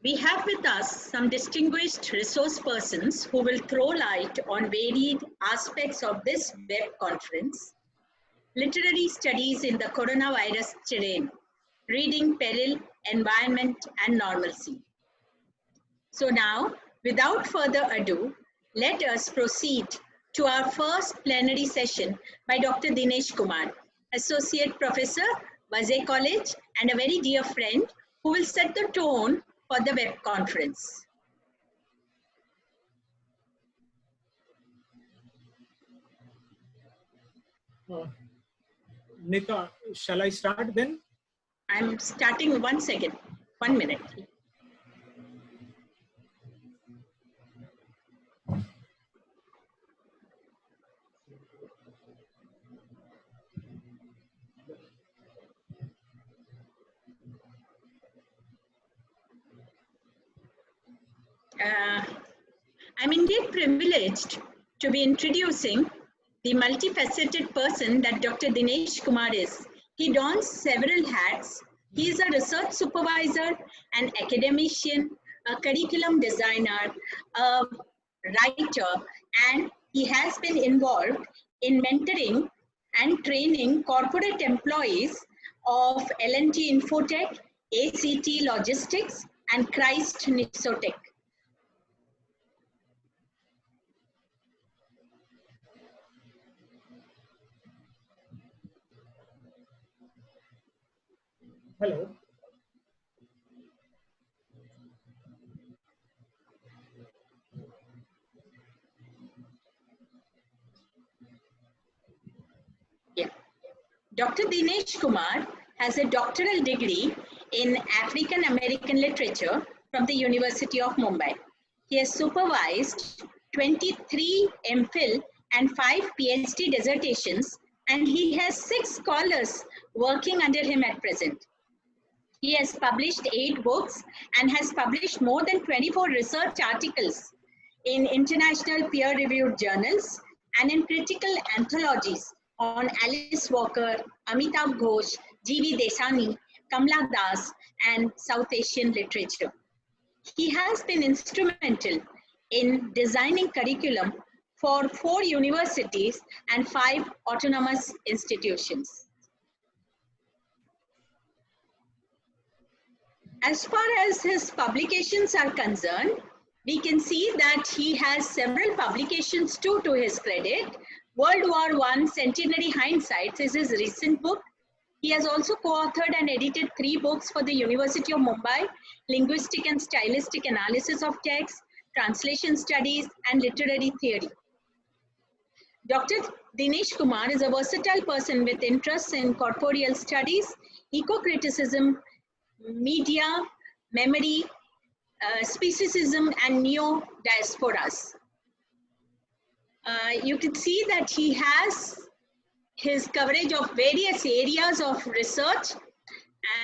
We have with us some distinguished resource persons who will throw light on varied aspects of this web conference. Literary studies in the coronavirus terrain, reading peril, environment, and normalcy. So now, without further ado, let us proceed to our first plenary session by Dr. Dinesh Kumar, Associate Professor, Vazay College, and a very dear friend who will set the tone for the web conference. Nika, shall I start then? I'm starting 1 second, 1 minute. I'm indeed privileged to be introducing the multifaceted person that Dr. Dinesh Kumar is. He dons several hats. He is a research supervisor, an academician, a curriculum designer, a writer, and he has been involved in mentoring and training corporate employees of L&T Infotech, ACT Logistics, and Christ Nisotech. Hello. Yeah. Dr. Dinesh Kumar has a doctoral degree in African American literature from the University of Mumbai. He has supervised 23 MPhil and 5 PhD dissertations, and he has 6 scholars working under him at present. He has published 8 books and has published more than 24 research articles in international peer-reviewed journals and in critical anthologies on Alice Walker, Amitav Ghosh, G.V. Desani, Kamla Das, and South Asian literature. He has been instrumental in designing curriculum for 4 universities and 5 autonomous institutions. As far as his publications are concerned, we can see that he has several publications too to his credit. World War I Centenary Hindsights is his recent book. He has also co-authored and edited 3 books for the University of Mumbai: Linguistic and Stylistic Analysis of Text, Translation Studies, and Literary Theory. Dr. Dinesh Kumar is a versatile person with interests in corporeal studies, eco-criticism, media, memory, speciesism, and neo-diasporas. You can see that he has his coverage of various areas of research,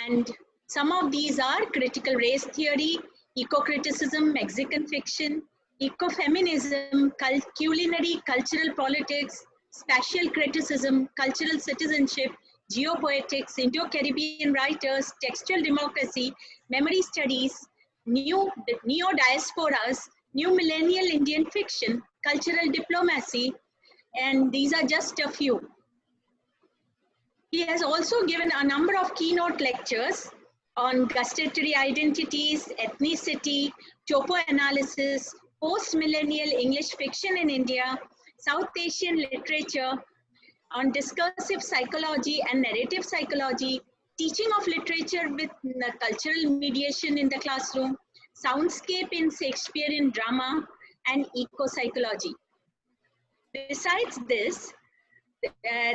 and some of these are critical race theory, eco-criticism, Mexican fiction, ecofeminism, culinary cultural politics, spatial criticism, cultural citizenship, geopoetics, Indo-Caribbean writers, textual democracy, memory studies, neo-diasporas, new millennial Indian fiction, cultural diplomacy, and these are just a few. He has also given a number of keynote lectures on gustatory identities, ethnicity, topo analysis, post-millennial English fiction in India, South Asian literature, on discursive psychology and narrative psychology, teaching of literature with cultural mediation in the classroom, soundscape in Shakespearean drama, and eco-psychology. Besides this,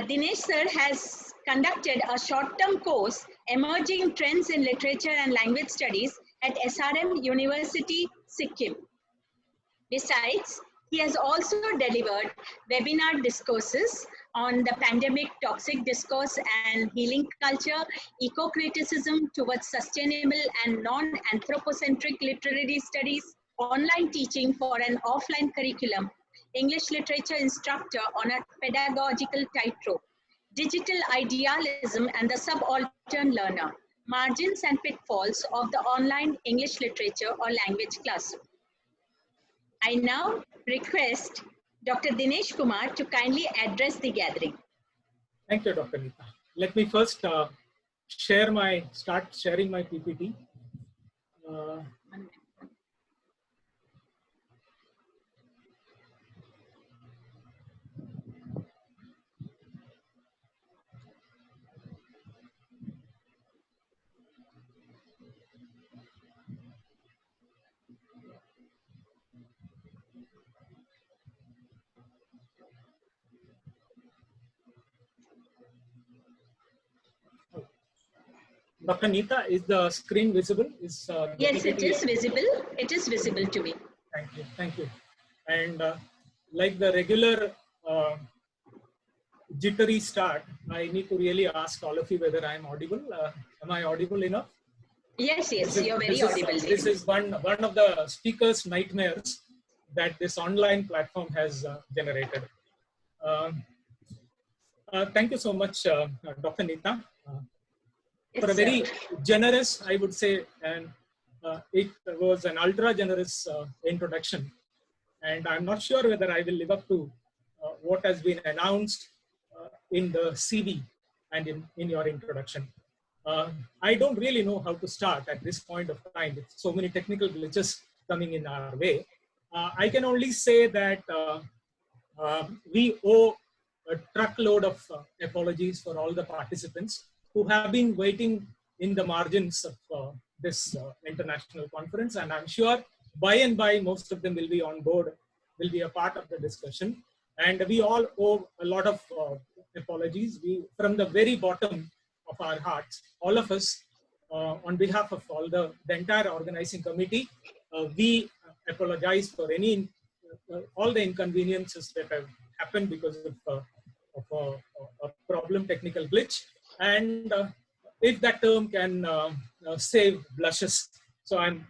Dinesh sir has conducted a short-term course, Emerging Trends in Literature and Language Studies at SRM University, Sikkim. Besides, he has also delivered webinar discourses on the pandemic, toxic discourse and healing culture, eco-criticism towards sustainable and non-anthropocentric literary studies, online teaching for an offline curriculum, English literature instructor on a pedagogical tightrope, digital idealism and the subaltern learner, Margins and Pitfalls of the Online English Literature or Language Classroom. I now request Dr. Dinesh Kumar to kindly address the gathering. Thank you, Dr. Neeta. Let me first start sharing my PPT. Dr. Neeta, is the screen visible? Yes, it is visible. It is visible to me. Thank you. Thank you. And like the regular jittery start, I need to really ask all of you whether I am audible. Am I audible enough? Yes, you're very audible. This is one of the speaker's nightmares that this online platform has generated. Thank you so much, Dr. Neeta, for a very generous, I would say, and it was an ultra generous introduction. And I'm not sure whether I will live up to what has been announced in the CV and in your introduction. I don't really know how to start at this point of time with so many technical glitches coming in our way. I can only say that we owe a truckload of apologies for all the participants who have been waiting in the margins of this international conference. And I'm sure by and by, most of them will be on board, will be a part of the discussion. And we all owe a lot of apologies. From the very bottom of our hearts, all of us, on behalf of all the entire organizing committee, we apologize for any all the inconveniences that have happened because of a problem, technical glitch. And if that term can save blushes, so I'm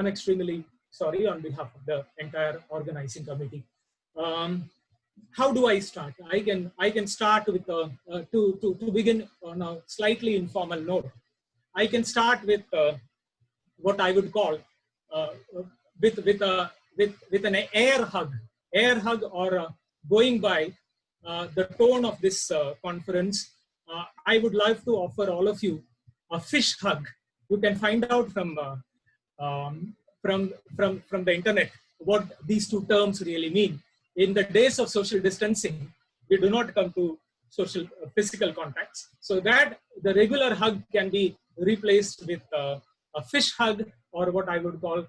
extremely sorry on behalf of the entire organizing committee. How do I start? I can start with to begin on a slightly informal note. I can start with what I would call with an air hug, or going by the tone of this conference. I would love to offer all of you a fish hug. You can find out from the internet what these two terms really mean. In the days of social distancing, we do not come to physical contacts, so that the regular hug can be replaced with a fish hug, or what I would call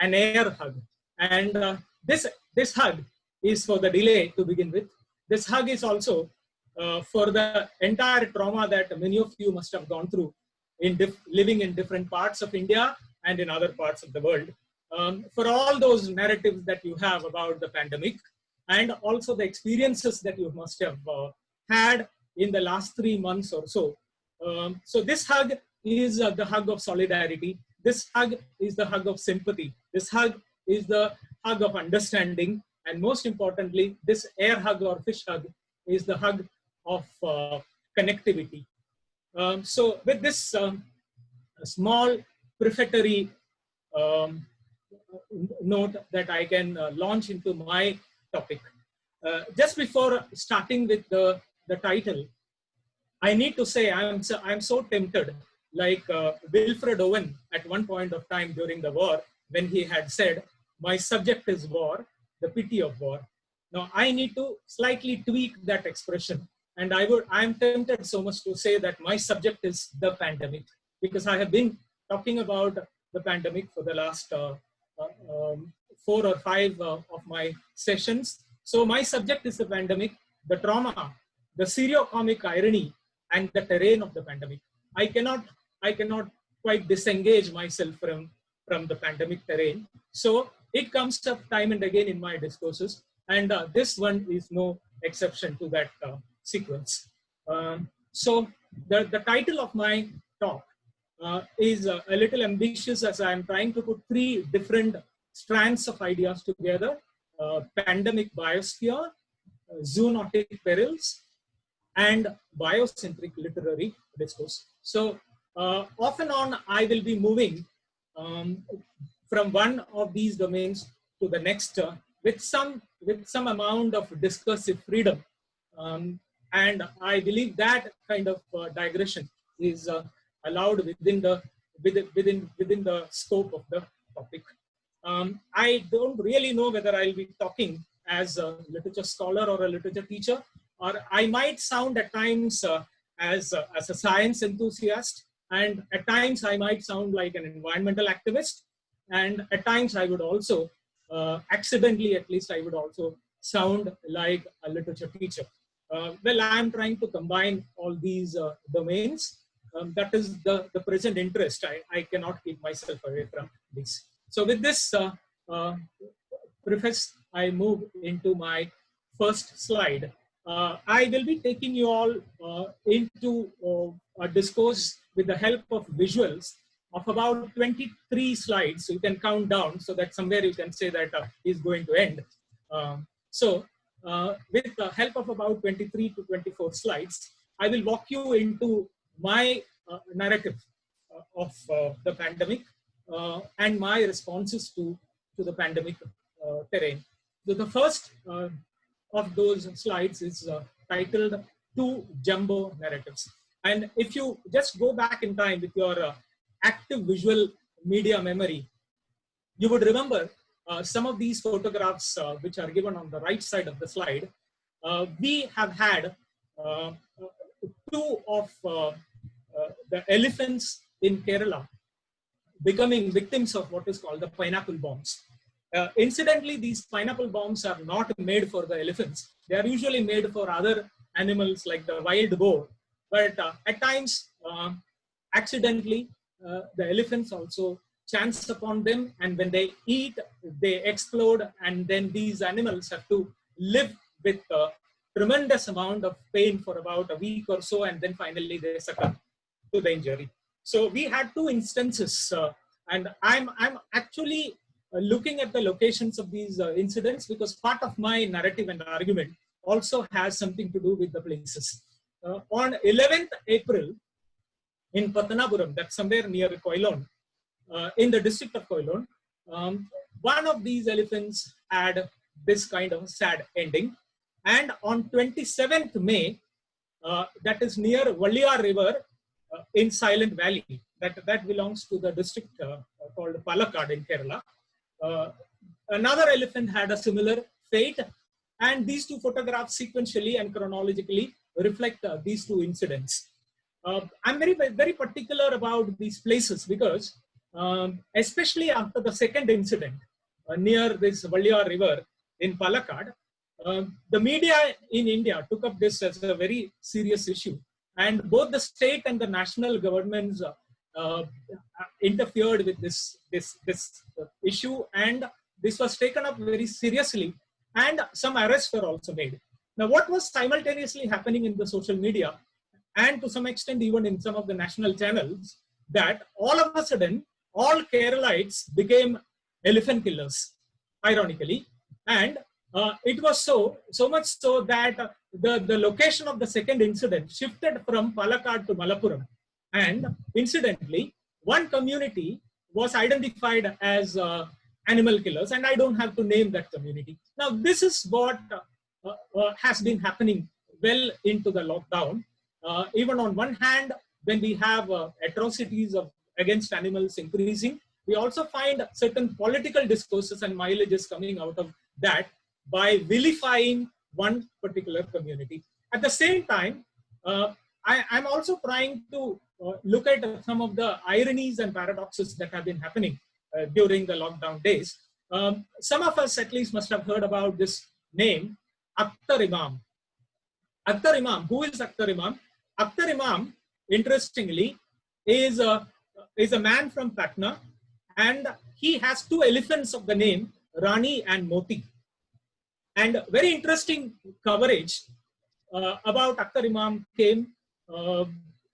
an air hug. And this hug is for the delay to begin with. This hug is also for the entire trauma that many of you must have gone through in living in different parts of India and in other parts of the world. For all those narratives that you have about the pandemic, and also the experiences that you must have had in the last 3 months or so. So this hug is the hug of solidarity. This hug is the hug of sympathy. This hug is the hug of understanding. And most importantly, this air hug or fish hug is the hug of connectivity. So with this small prefatory note that I can launch into my topic. Just before starting with the title, I need to say I'm so tempted, like Wilfred Owen at one point of time during the war, when he had said, "My subject is war, the pity of war." Now I need to slightly tweak that expression, and I'm tempted so much to say that my subject is the pandemic, because I have been talking about the pandemic for the last 4 or 5 of my sessions. So my subject is the pandemic, the trauma, the serio-comic irony, and the terrain of the pandemic. I cannot quite disengage myself from the pandemic terrain. So it comes up time and again in my discourses, and this one is no exception to that sequence. So the title of my talk is a little ambitious, as I'm trying to put 3 different strands of ideas together: pandemic biosphere, zoonotic perils, and biocentric literary discourse. So Off and on, I will be moving from one of these domains to the next with some amount of discursive freedom. And I believe that kind of digression is allowed within the scope of the topic. I don't really know whether I'll be talking as a literature scholar or a literature teacher, or I might sound at times as a science enthusiast, and at times I might sound like an environmental activist, and at times I would also, accidentally at least, I would also sound like a literature teacher. Well, I'm trying to combine all these domains. That is the present interest. I cannot keep myself away from this. So with this preface, I move into my first slide. I will be taking you all into a discourse with the help of visuals of about 23 slides. So you can count down so that somewhere you can say that is going to end. With the help of about 23 to 24 slides, I will walk you into my narrative of the pandemic and my responses to the pandemic terrain. So the first of those slides is titled Two Jumbo Narratives. And if you just go back in time with your active visual media memory, you would remember some of these photographs which are given on the right side of the slide. We have had two of the elephants in Kerala becoming victims of what is called the pineapple bombs. Incidentally, these pineapple bombs are not made for the elephants. They are usually made for other animals like the wild boar. But at times, accidentally, the elephants also chance upon them, and when they eat, they explode, and then these animals have to live with a tremendous amount of pain for about a week or so, and then finally they succumb to the injury. So we had two instances, and I'm actually looking at the locations of these incidents because part of my narrative and argument also has something to do with the places. On 11th April in Patanapuram, that's somewhere near Koilon, in the district of Koilon, one of these elephants had this kind of sad ending. And on 27th May, that is near Valliar River in Silent Valley, that belongs to the district called Palakkad in Kerala. Another elephant had a similar fate, and these two photographs sequentially and chronologically reflect these two incidents. I'm very particular about these places because especially after the second incident near this Valliar River in Palakkad, the media in India took up this as a very serious issue, and both the state and the national governments interfered with this issue, and this was taken up very seriously, and some arrests were also made. Now, what was simultaneously happening in the social media, and to some extent even in some of the national channels, that all of a sudden, all Keralites became elephant killers, ironically. And it was so much so that the location of the second incident shifted from Palakkad to Malappuram. And incidentally, one community was identified as animal killers, and I don't have to name that community. Now, this is what has been happening well into the lockdown. Even on one hand, when we have atrocities against animals increasing, we also find certain political discourses and mileages coming out of that by vilifying one particular community. At the same time, I'm also trying to look at some of the ironies and paradoxes that have been happening during the lockdown days. Some of us at least must have heard about this name, Akhtar Imam. Akhtar Imam, who is Akhtar Imam? Akhtar Imam, interestingly, is a man from Patna, and he has two elephants of the name Rani and Moti. And very interesting coverage about Akhtar Imam came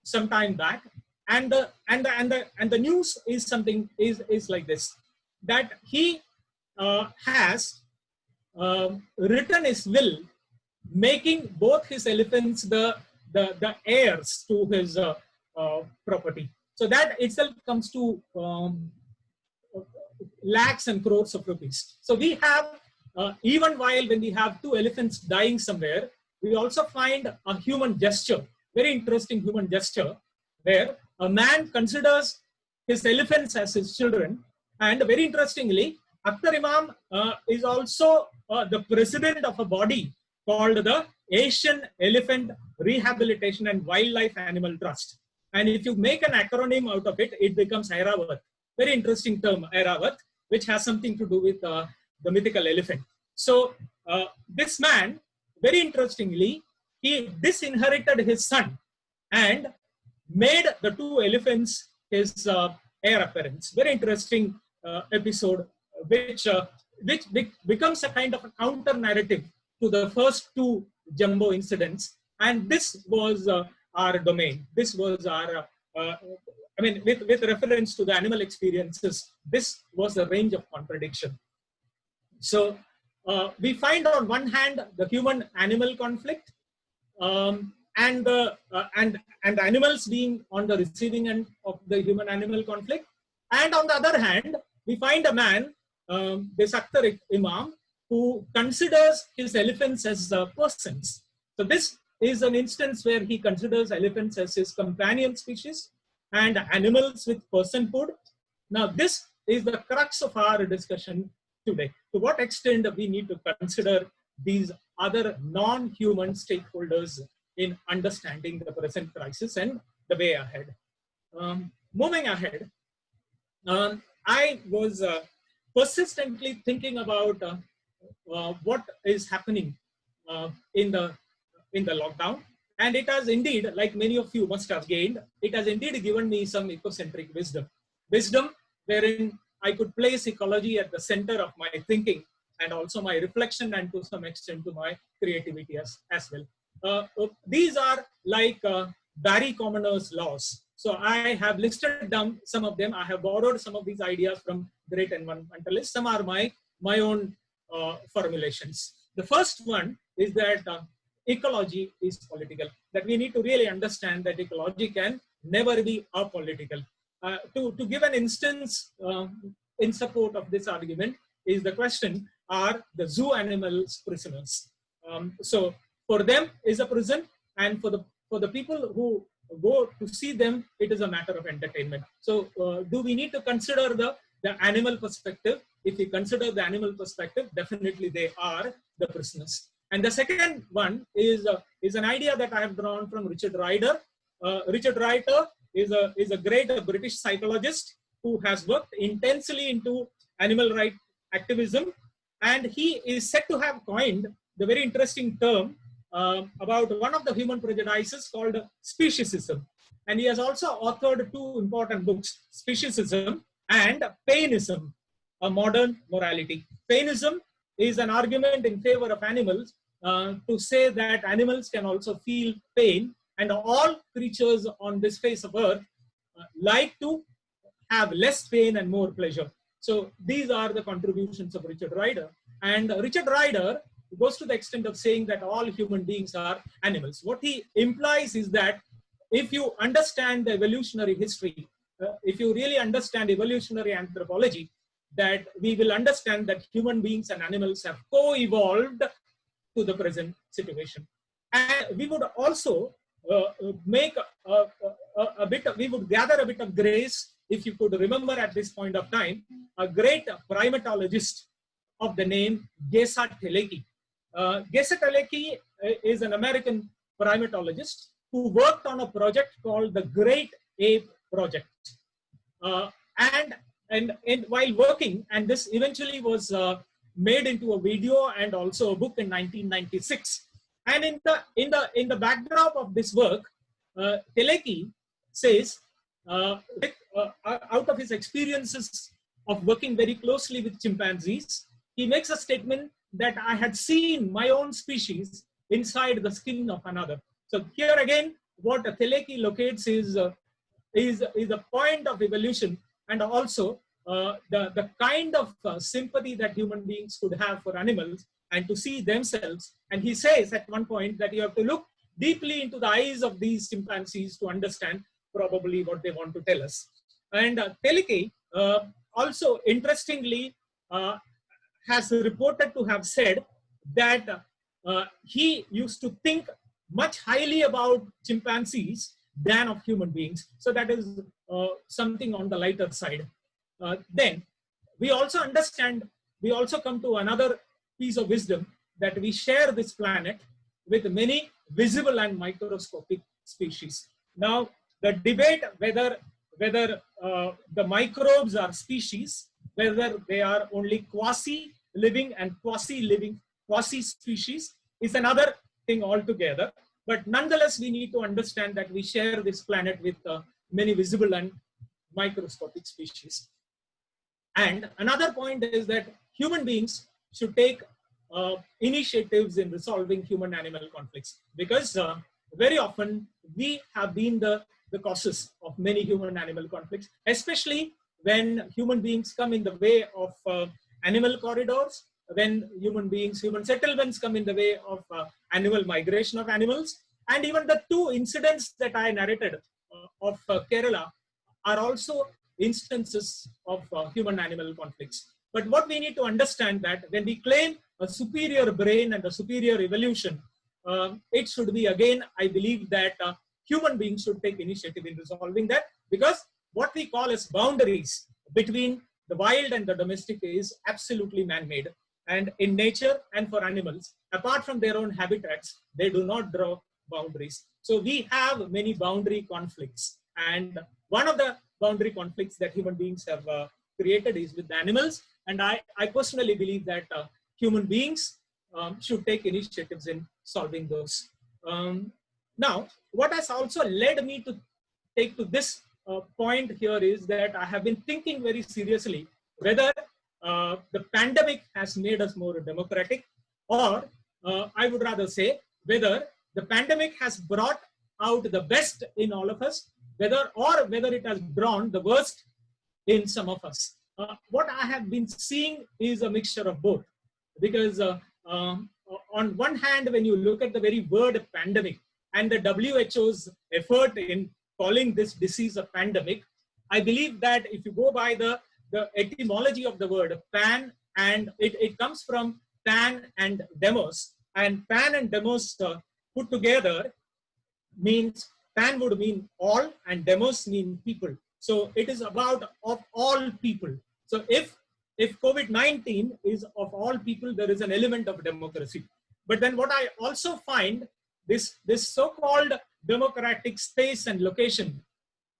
some time back, and the news is something is like this, that he has written his will, making both his elephants the heirs to his property. So that itself comes to lakhs and crores of rupees. So we have, even while when we have two elephants dying somewhere, we also find a human gesture, very interesting human gesture, where a man considers his elephants as his children. And very interestingly, Akhtar Imam is also the president of a body called the Asian Elephant Rehabilitation and Wildlife Animal Trust. And if you make an acronym out of it, it becomes Airavat. Very interesting term, Airavat, which has something to do with the mythical elephant. So this man, very interestingly, he disinherited his son and made the two elephants his heir apparents. Very interesting episode, which becomes a kind of a counter narrative to the first two jumbo incidents. And this was our domain. This was our, I mean, with reference to the animal experiences, this was the range of contradiction. So we find on one hand the human-animal conflict, and animals being on the receiving end of the human-animal conflict. And on the other hand, we find a man, this Akhtar Imam, who considers his elephants as persons. So this is an instance where he considers elephants as his companion species and animals with personhood. Now this is the crux of our discussion today. To what extent we need to consider these other non-human stakeholders in understanding the present crisis and the way ahead. Moving ahead, I was persistently thinking about what is happening in the lockdown, and it has indeed, like many of you must have gained, it has indeed given me some ecocentric wisdom wherein I could place ecology at the center of my thinking and also my reflection, and to some extent to my creativity as well. These are like Barry Commoner's laws. So I have listed down some of them. I have borrowed some of these ideas from great environmentalists. Some are my own formulations. The first one is that ecology is political, that we need to really understand that ecology can never be apolitical. To give an instance in support of this argument is the question, are the zoo animals prisoners? So for them is a prison, and for the people who go to see them, it is a matter of entertainment. So do we need to consider the animal perspective? If we consider the animal perspective, definitely they are the prisoners. And the second one is an idea that I have drawn from Richard Ryder. Richard Ryder is a great British psychologist who has worked intensely into animal rights activism, and he is said to have coined the very interesting term about one of the human prejudices called speciesism. And he has also authored two important books, Speciesism and Painism, a modern morality. Painism is an argument in favor of animals to say that animals can also feel pain, and all creatures on this face of earth like to have less pain and more pleasure. So these are the contributions of Richard Ryder. And Richard Ryder goes to the extent of saying that all human beings are animals. What he implies is that if you understand the evolutionary history, if you really understand evolutionary anthropology, that we will understand that human beings and animals have co-evolved to the present situation. And we would also we would gather a bit of grace, if you could remember at this point of time, a great primatologist of the name Gesa Teleki. Gesa Teleki is an American primatologist who worked on a project called the Great Ape Project. And while working, and this eventually was made into a video and also a book in 1996. And in the backdrop of this work, Teleki says, out of his experiences of working very closely with chimpanzees, he makes a statement that I had seen my own species inside the skin of another. So here again, what Teleki locates is a point of evolution, and also the kind of sympathy that human beings could have for animals and to see themselves. And he says at one point that you have to look deeply into the eyes of these chimpanzees to understand probably what they want to tell us. And Teleki also interestingly has reported to have said that he used to think much highly about chimpanzees than of human beings. So that is something on the lighter side. Then we also understand, we also come to another piece of wisdom, that we share this planet with many visible and microscopic species. Now, the debate whether the microbes are species, whether they are only quasi-living and quasi-living, quasi-species, is another thing altogether. But nonetheless, we need to understand that we share this planet with many visible and microscopic species. And another point is that human beings should take initiatives in resolving human-animal conflicts, because very often we have been the causes of many human-animal conflicts, especially when human beings come in the way of animal corridors, when human settlements come in the way of animal migration of animals. And even the two incidents that I narrated of Kerala are also instances of human-animal conflicts. But what we need to understand, that when we claim a superior brain and a superior evolution, it should be, again, I believe that human beings should take initiative in resolving that, because what we call as boundaries between the wild and the domestic is absolutely man-made. And in nature and for animals, apart from their own habitats, they do not draw boundaries. So we have many boundary conflicts. And one of the boundary conflicts that human beings have created is with the animals. And I personally believe that human beings should take initiatives in solving those. Now, what has also led me to take to this point here is that I have been thinking very seriously whether the pandemic has made us more democratic, or I would rather say whether the pandemic has brought out the best in all of us, whether it has drawn the worst in some of us. What I have been seeing is a mixture of both, because on one hand, when you look at the very word pandemic and the WHO's effort in calling this disease a pandemic, I believe that if you go by the etymology of the word pan, and it comes from pan and demos, and pan and demos put together means, pan would mean all and demos mean people. So it is about of all people. So if COVID-19 is of all people, there is an element of democracy. But then what I also find, this so-called democratic space and location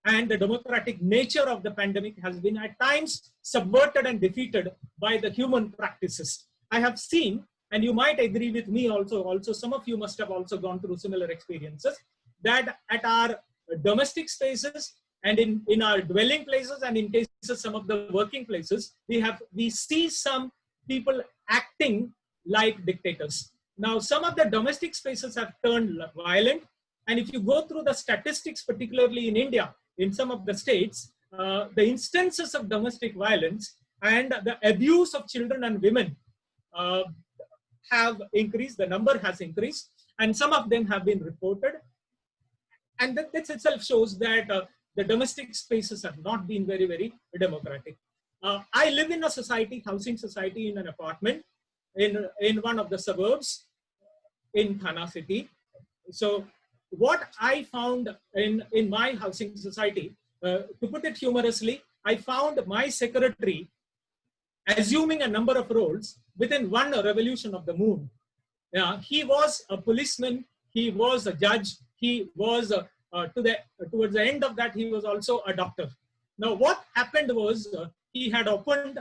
and the democratic nature of the pandemic has been at times subverted and defeated by the human practices. I have seen, and you might agree with me also some of you must have also gone through similar experiences, that at our domestic spaces and in our dwelling places, and in cases some of the working places, we see some people acting like dictators. Now, some of the domestic spaces have turned violent, and if you go through the statistics, particularly in India, in some of the states, the instances of domestic violence and the abuse of children and women have increased. The number has increased, and some of them have been reported. And this itself shows that the domestic spaces have not been very, very democratic. I live in a society, housing society, in an apartment in one of the suburbs in Thana city. So what I found in my housing society, to put it humorously, I found my secretary assuming a number of roles within one revolution of the moon. He was a policeman, he was a judge, he was towards the end of that, he was also a doctor. Now, what happened was he had opened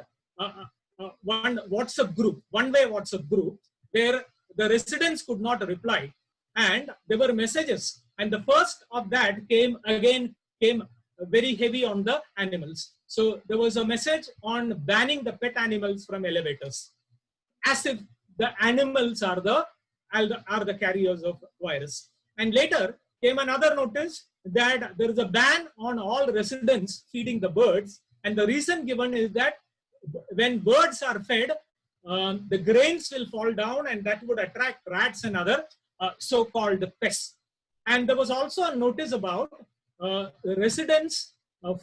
one WhatsApp group, one-way WhatsApp group, where the residents could not reply, and there were messages. And the first of that came very heavy on the animals. So there was a message on banning the pet animals from elevators, as if the animals are the carriers of virus. And later came another notice that there is a ban on all residents feeding the birds. And the reason given is that when birds are fed, the grains will fall down, and that would attract rats and other so-called pests. And there was also a notice about residents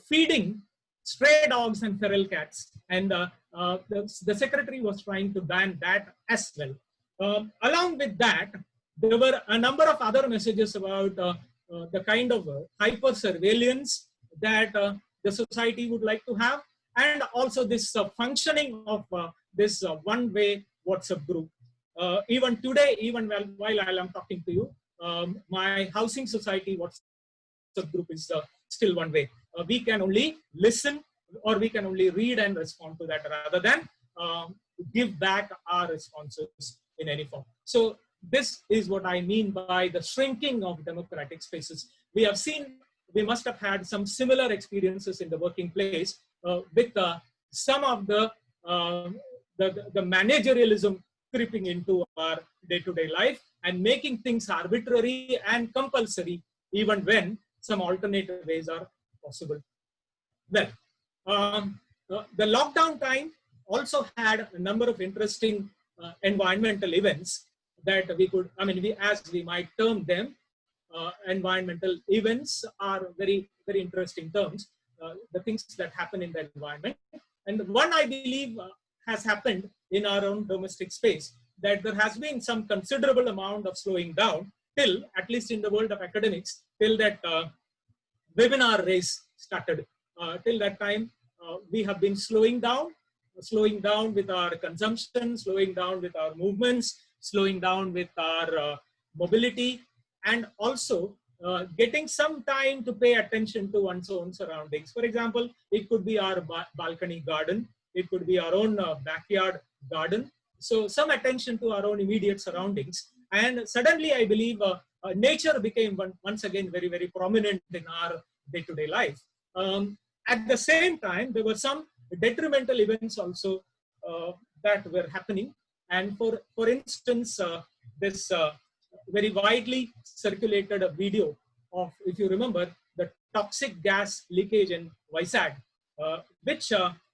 feeding stray dogs and feral cats. And the secretary was trying to ban that as well. Along with that, there were a number of other messages about the kind of hyper surveillance that the society would like to have, and also this functioning of this one-way WhatsApp group. Even today, even while I am talking to you, my housing society WhatsApp group is still one way. We can only listen, or we can only read and respond to that, rather than give back our responses in any form. So this is what I mean by the shrinking of democratic spaces. We have seen, we must have had some similar experiences in the working place with some of the managerialism creeping into our day-to-day life and making things arbitrary and compulsory, even when some alternative ways are possible. Well, the lockdown time also had a number of interesting environmental events that we could, as we might term them, environmental events are very, very interesting terms, the things that happen in the environment. And one, I believe, has happened in our own domestic space, that there has been some considerable amount of slowing down till, at least in the world of academics, till that webinar race started. Till that time, we have been slowing down with our consumption, slowing down with our movements, slowing down with our mobility, and also getting some time to pay attention to one's own surroundings. For example, it could be our balcony garden, it could be our own backyard garden. So some attention to our own immediate surroundings. And suddenly, I believe nature became once again very, very prominent in our day-to-day life. At the same time, there were some detrimental events also that were happening. And for instance, this very widely circulated a video of, if you remember, the toxic gas leakage in Vizag, which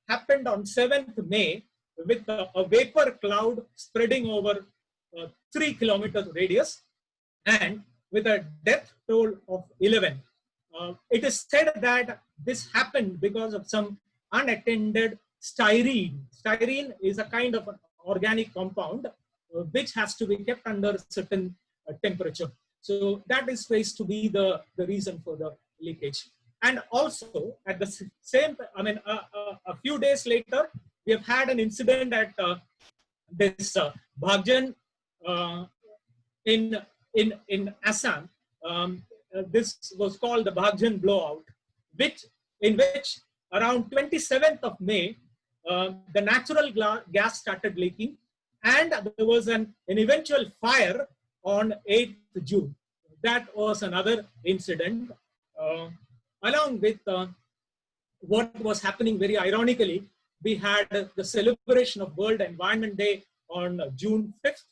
happened on 7th May with a vapor cloud spreading over 3 kilometers radius and with a death toll of 11. It is said that this happened because of some unattended styrene. Styrene is a kind of an organic compound which has to be kept under a certain temperature. So that is traced to be the reason for the leakage. And also at the same, a few days later, we have had an incident at this Bhagjan in Assam. This was called the Bhagjan blowout, in which around 27th of May, the natural gas started leaking, and there was an eventual fire on 8th June. That was another incident. Along with what was happening very ironically, we had the celebration of World Environment Day on June 5th.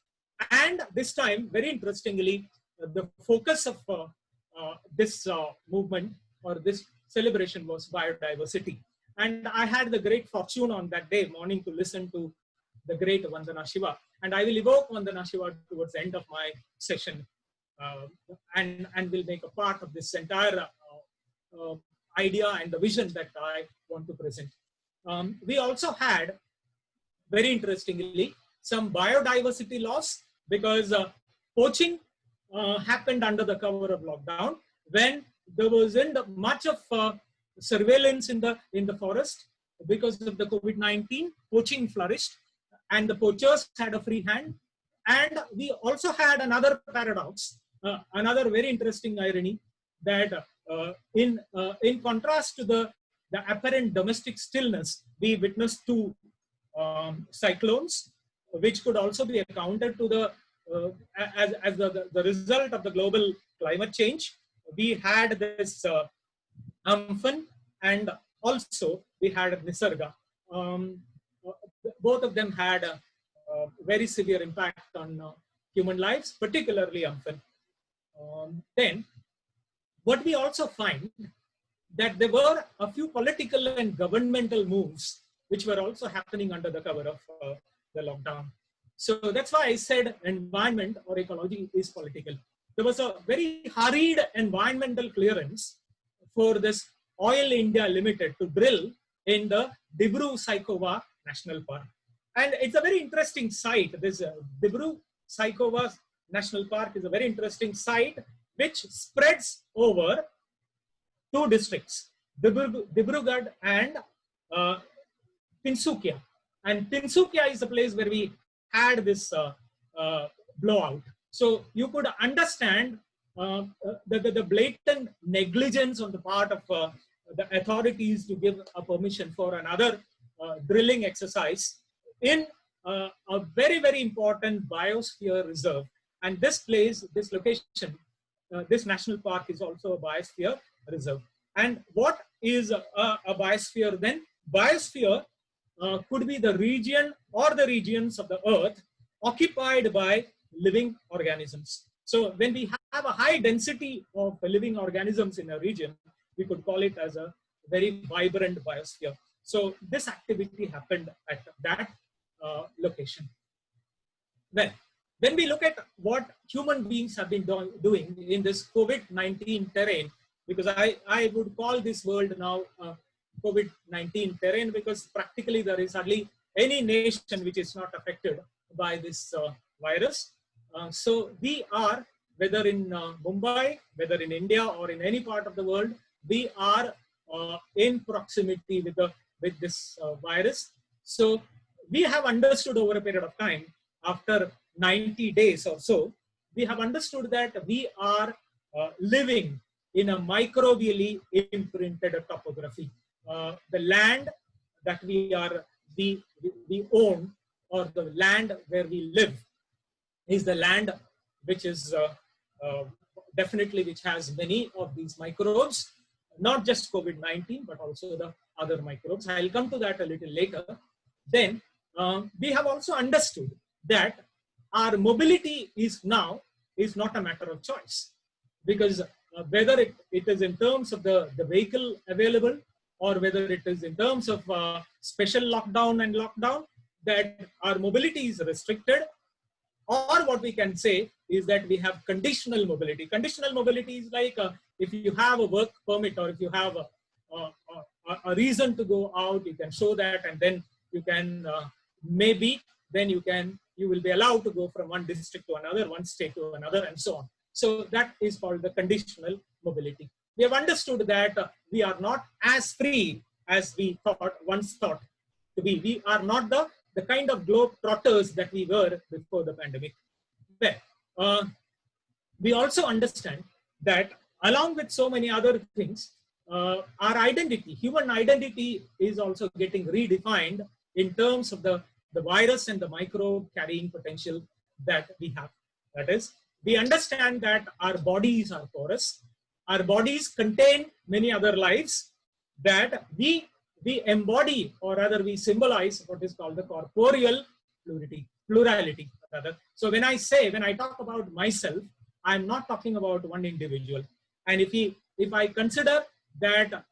And this time, very interestingly, the focus of this movement or this celebration was biodiversity. And I had the great fortune on that day morning to listen to the great Vandana Shiva. And I will evoke Vandana Shiva towards the end of my session and will make a part of this entire idea and the vision that I want to present. We also had, very interestingly, some biodiversity loss because poaching happened under the cover of lockdown when there wasn't much of surveillance in the forest. Because of the COVID-19, poaching flourished and the poachers had a free hand. And we also had another paradox, another very interesting irony, that in contrast to the apparent domestic stillness, we witnessed two cyclones, which could also be accounted to the as the result of the global climate change. We had this Amphan, and also we had Nisarga. Both of them had a very severe impact on human lives, particularly Amphan. Then, what we also find that there were a few political and governmental moves which were also happening under the cover of the lockdown. So that's why I said environment or ecology is political. There was a very hurried environmental clearance for this Oil India Limited to drill in the Dibru-Saikhowa National Park. And it's a very interesting site. This Dibru-Saikhowa National Park is a very interesting site which spreads over two districts, Dibrugarh and Tinsukia. And Tinsukia is the place where we had this blowout. So you could understand the blatant negligence on the part of the authorities to give a permission for another drilling exercise in a very, very important biosphere reserve. And this place, this location, this national park is also a biosphere reserve. And what is a biosphere then? Biosphere could be the region or the regions of the earth occupied by living organisms. So when we have a high density of living organisms in a region, we could call it as a very vibrant biosphere. So this activity happened at that location. Then, when we look at what human beings have been doing in this COVID-19 terrain, because I would call this world now COVID-19 terrain, because practically there is hardly any nation which is not affected by this virus. So we are, whether in Mumbai, whether in India or in any part of the world, we are in proximity with this virus. So we have understood over a period of time, after 90 days or so, we have understood that we are living in a microbially imprinted topography. The land that we own, or the land where we live, is the land which is definitely which has many of these microbes, not just COVID-19, but also the other microbes. I'll come to that a little later. Then we have also understood that our mobility is not a matter of choice, because whether it is in terms of the vehicle available, or whether it is in terms of special lockdown, that our mobility is restricted, or what we can say is that we have conditional mobility. Conditional mobility is like if you have a work permit, or if you have a reason to go out, you can show that, and then you can you will be allowed to go from one district to another, one state to another, and so on. So that is called the conditional mobility. We have understood that we are not as free as we once thought to be. We are not the kind of globetrotters that we were before the pandemic. Well, we also understand that along with so many other things, our identity, human identity, is also getting redefined in terms of the virus and the microbe carrying potential that we have. That is, we understand that our bodies are porous. Our bodies contain many other lives that we embody, or rather we symbolize what is called the corporeal plurality. Rather. So when I talk about myself, I'm not talking about one individual. And if I consider that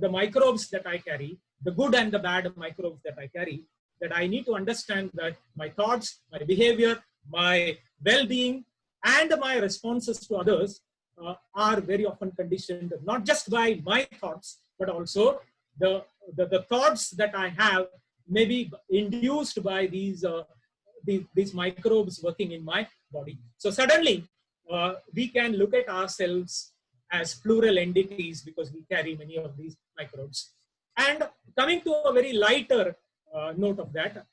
the microbes that I carry, the good and the bad microbes that I carry, that I need to understand that my thoughts, my behavior, my well-being, and my responses to others are very often conditioned not just by my thoughts, but also the thoughts that I have may be induced by these microbes working in my body. So suddenly we can look at ourselves as plural entities because we carry many of these microbes. And coming to a very lighter note of that,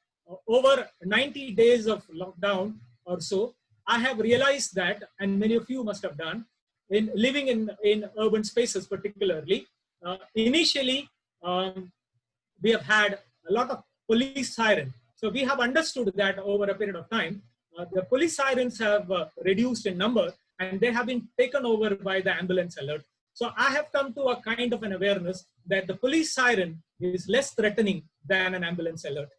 over 90 days of lockdown or so, I have realized that, and many of you must have done, in living in urban spaces particularly, initially we have had a lot of police siren. So we have understood that over a period of time, the police sirens have reduced in number, and they have been taken over by the ambulance alert. So I have come to a kind of an awareness that the police siren is less threatening than an ambulance alert.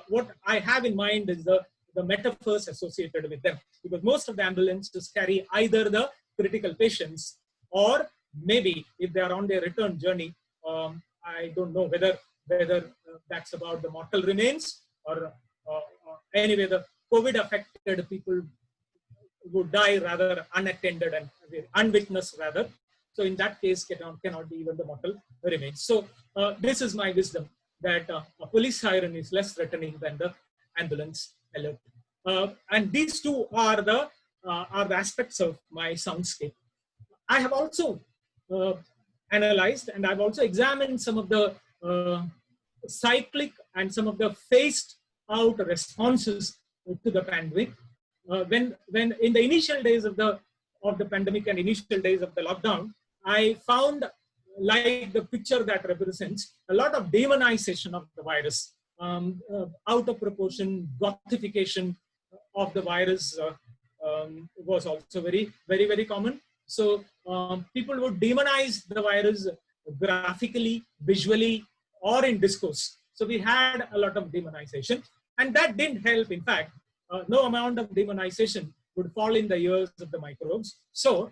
What I have in mind is the metaphors associated with them, because most of the ambulances carry either the critical patients, or maybe if they are on their return journey, I don't know whether that's about the mortal remains, or anyway, the COVID affected people would die rather unattended and unwitnessed rather. So in that case, cannot be even the mortal remains. So this is my wisdom, that a police siren is less threatening than the ambulance alert. And these two are the aspects of my soundscape. I have also analyzed, and I've also examined some of the cyclic and some of the phased out responses to the pandemic. When in the initial days of the pandemic and initial days of the lockdown, I found, like the picture that represents, a lot of demonization of the virus, out of proportion, gothification of the virus was also very, very, very common. So people would demonize the virus graphically, visually, or in discourse. So we had a lot of demonization, and that didn't help. In fact, no amount of demonization would fall in the ears of the microbes. So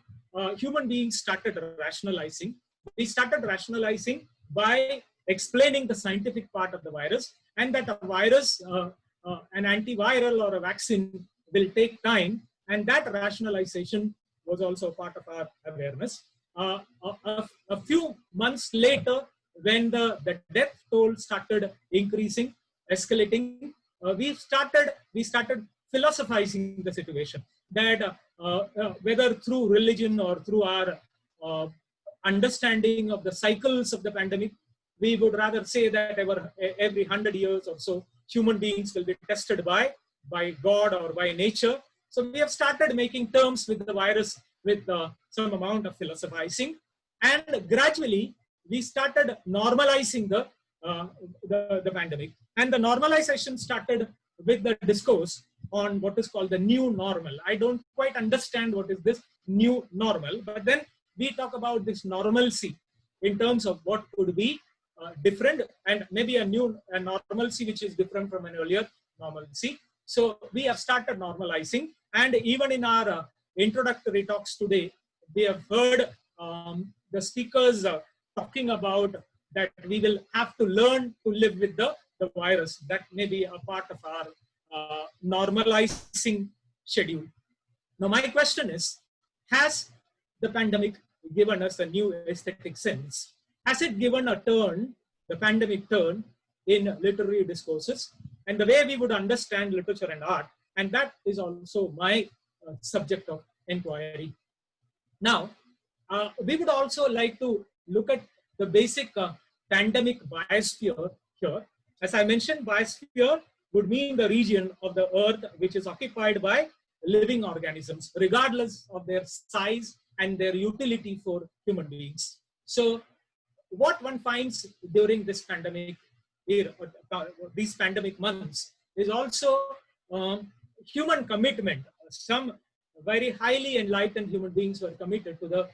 human beings started rationalizing. We started rationalizing by explaining the scientific part of the virus, and that a virus, an antiviral or a vaccine will take time, and that rationalization was also part of our awareness. A few months later, when the death toll started increasing, escalating, we started philosophizing the situation, that whether through religion or through our understanding of the cycles of the pandemic, we would rather say that every 100 years or so, human beings will be tested by God or by nature. So we have started making terms with the virus with some amount of philosophizing, and gradually we started normalizing the pandemic. And the normalization started with the discourse on what is called the new normal. I don't quite understand what is this new normal, but then we talk about this normalcy in terms of what could be different, and maybe a normalcy which is different from an earlier normalcy. So we have started normalizing, and even in our introductory talks today, we have heard the speakers talking about that we will have to learn to live with the virus. That may be a part of our normalizing schedule. Now my question is, has the pandemic given us a new aesthetic sense? Has it given a turn, the pandemic turn, in literary discourses and the way we would understand literature and art? And that is also my subject of inquiry. Now, we would also like to look at the basic pandemic biosphere here. As I mentioned, biosphere would mean the region of the earth which is occupied by living organisms, regardless of their size and their utility for human beings. So what one finds during this pandemic era, these pandemic months, is also human commitment. Some very highly enlightened human beings were committed to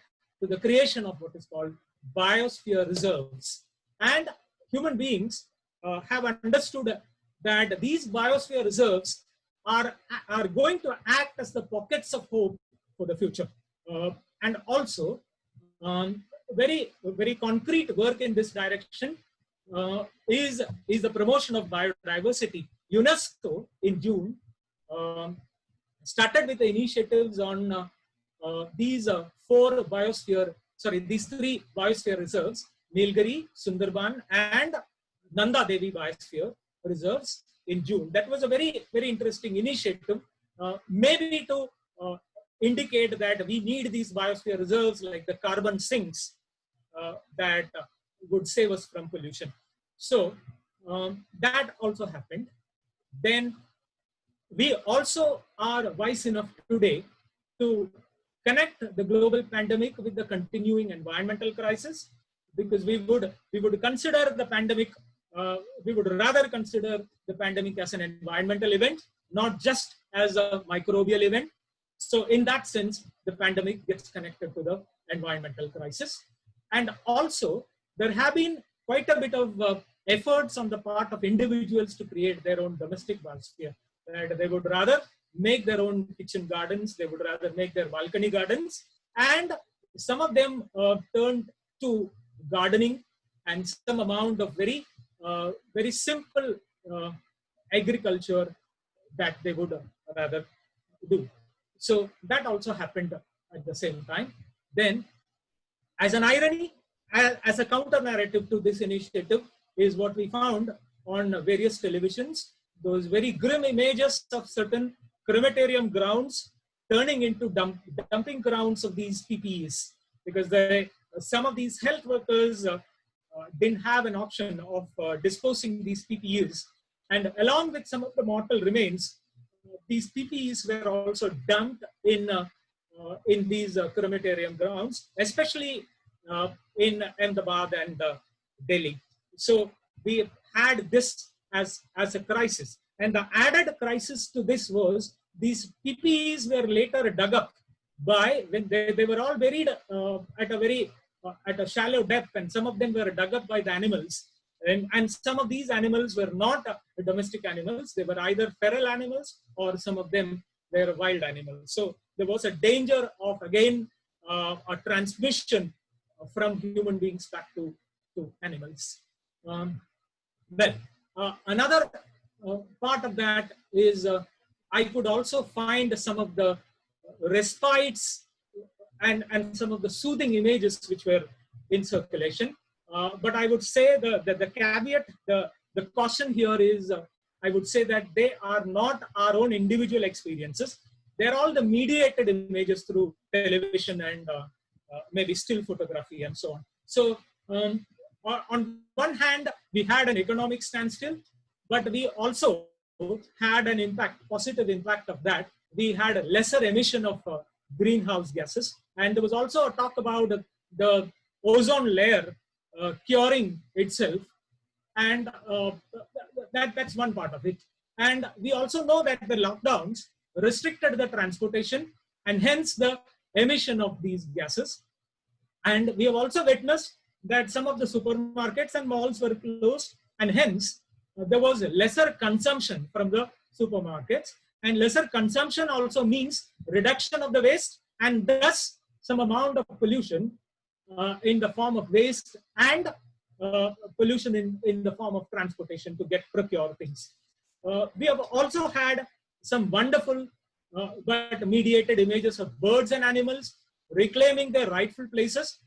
the creation of what is called biosphere reserves. And human beings have understood that these biosphere reserves are going to act as the pockets of hope for the future. And also, very, very concrete work in this direction is the promotion of biodiversity. UNESCO in June started with the initiatives on these three biosphere reserves: Nilgiri, Sundarban, and Nanda Devi biosphere reserves in June. That was a very, very interesting initiative, maybe to indicate that we need these biosphere reserves like the carbon sinks that would save us from pollution. So that also happened. Then we also are wise enough today to connect the global pandemic with the continuing environmental crisis, because we would consider the pandemic, we would rather consider the pandemic as an environmental event, not just as a microbial event. So in that sense, the pandemic gets connected to the environmental crisis. And also, there have been quite a bit of efforts on the part of individuals to create their own domestic biosphere. That they would rather make their own kitchen gardens, they would rather make their balcony gardens, and some of them turned to gardening and some amount of very, very simple agriculture that they would rather do. So that also happened at the same time. Then As an irony, as a counter narrative to this initiative is what we found on various televisions, those very grim images of certain crematorium grounds turning into dumping grounds of these PPEs, because some of these health workers didn't have an option of disposing these PPEs. And along with some of the mortal remains, these PPEs were also dumped in these crematorium grounds, especially in Ahmedabad and Delhi. So we had this as a crisis. And the added crisis to this was these PPEs were later dug up by, when they were all buried at a shallow depth, and some of them were dug up by the animals. And some of these animals were not domestic animals. They were either feral animals or some of them were wild animals. So there was a danger of, again, a transmission from human beings back to animals. Another part of that is I could also find some of the respites and some of the soothing images which were in circulation. But I would say the caveat, the caution here is, I would say that they are not our own individual experiences. They're all the mediated images through television and maybe still photography and so on. So on one hand, we had an economic standstill, but we also had an impact, positive impact of that. We had a lesser emission of greenhouse gases. And there was also a talk about the ozone layer curing itself. And that's one part of it. And we also know that the lockdowns restricted the transportation and hence the emission of these gases. And we have also witnessed that some of the supermarkets and malls were closed, and hence there was lesser consumption from the supermarkets. And lesser consumption also means reduction of the waste, and thus some amount of pollution in the form of waste and pollution in the form of transportation to procure things. We have also had some wonderful but mediated images of birds and animals reclaiming their rightful places,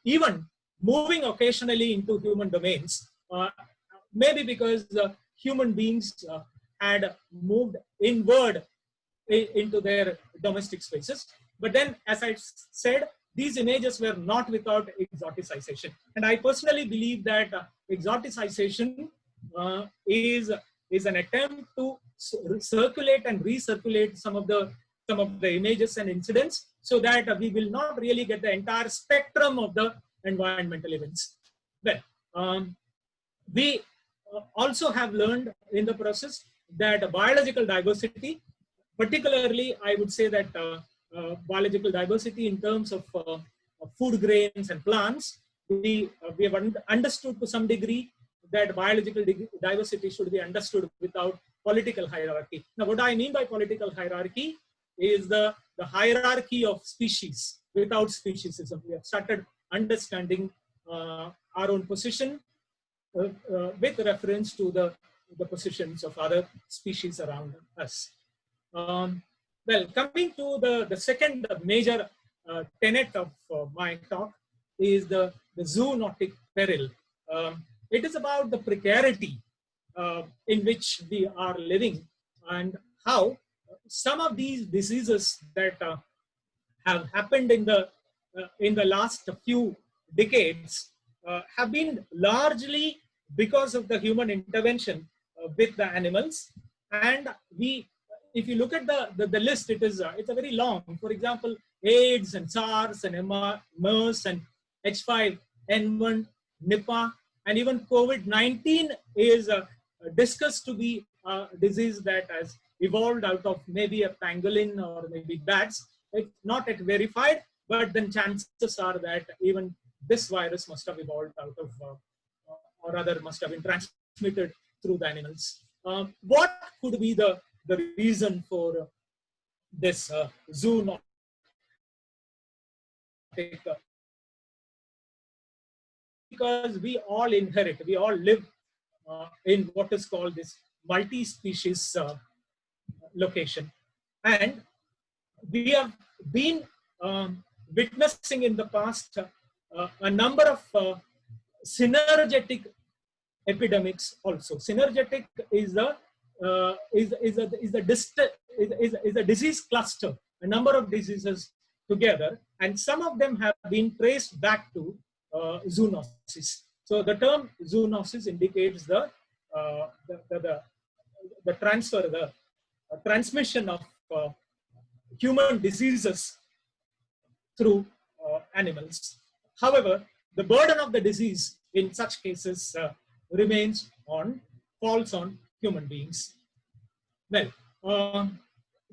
even moving occasionally into human domains, maybe because human beings had moved inward into their domestic spaces. But then, as I said, these images were not without exoticization. And I personally believe that exoticization is an attempt to circulate and recirculate some of the images and incidents, so that we will not really get the entire spectrum of the environmental events. Well, we also have learned in the process that biological diversity, particularly I would say that biological diversity in terms of food grains and plants, we have understood to some degree that biological diversity should be understood without political hierarchy. Now, what I mean by political hierarchy is the hierarchy of species without speciesism. We have started understanding our own position with reference to the positions of other species around us. Well, coming to the second major tenet of my talk is the zoonotic peril. It is about the precarity in which we are living, and how some of these diseases that have happened in the last few decades have been largely because of the human intervention with the animals. And if you look at the list, it's a very long. For example, AIDS and SARS and MERS and H5N1, Nipah, and even COVID-19 is discussed to be a disease that has evolved out of maybe a pangolin or maybe bats. It's not yet verified, but then chances are that even this virus must have evolved out of, or rather must have been transmitted through the animals. What could be the reason for this zoonotic? Because we all live in what is called this multi-species location. And we have been witnessing in the past a number of synergetic epidemics also. Synergetic is a disease cluster, a number of diseases together, and some of them have been traced back to zoonosis. So the term zoonosis indicates the transfer, the transmission of human diseases through animals. However, the burden of the disease in such cases falls on human beings. Well,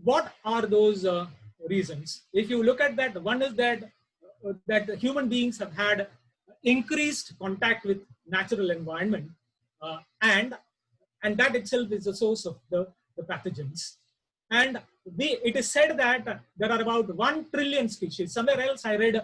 what are those reasons? If you look at that, one is that human beings have had increased contact with natural environment, and that itself is the source of the pathogens. And it is said that there are about 1 trillion species. Somewhere else I read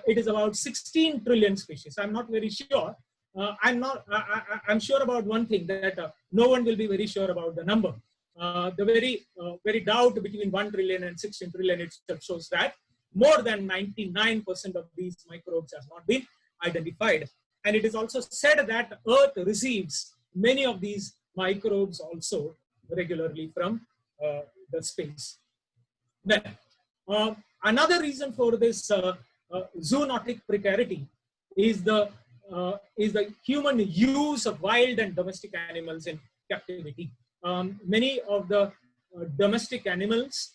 it is about 16 trillion species. I'm not very sure. I'm sure about one thing, that no one will be very sure about the number. The very doubt between 1 trillion and 16 trillion itself shows that more than 99% of these microbes have not been identified. And it is also said that Earth receives many of these microbes also regularly from the space. Well, another reason for this zoonotic precarity is the human use of wild and domestic animals in captivity. Many of the domestic animals,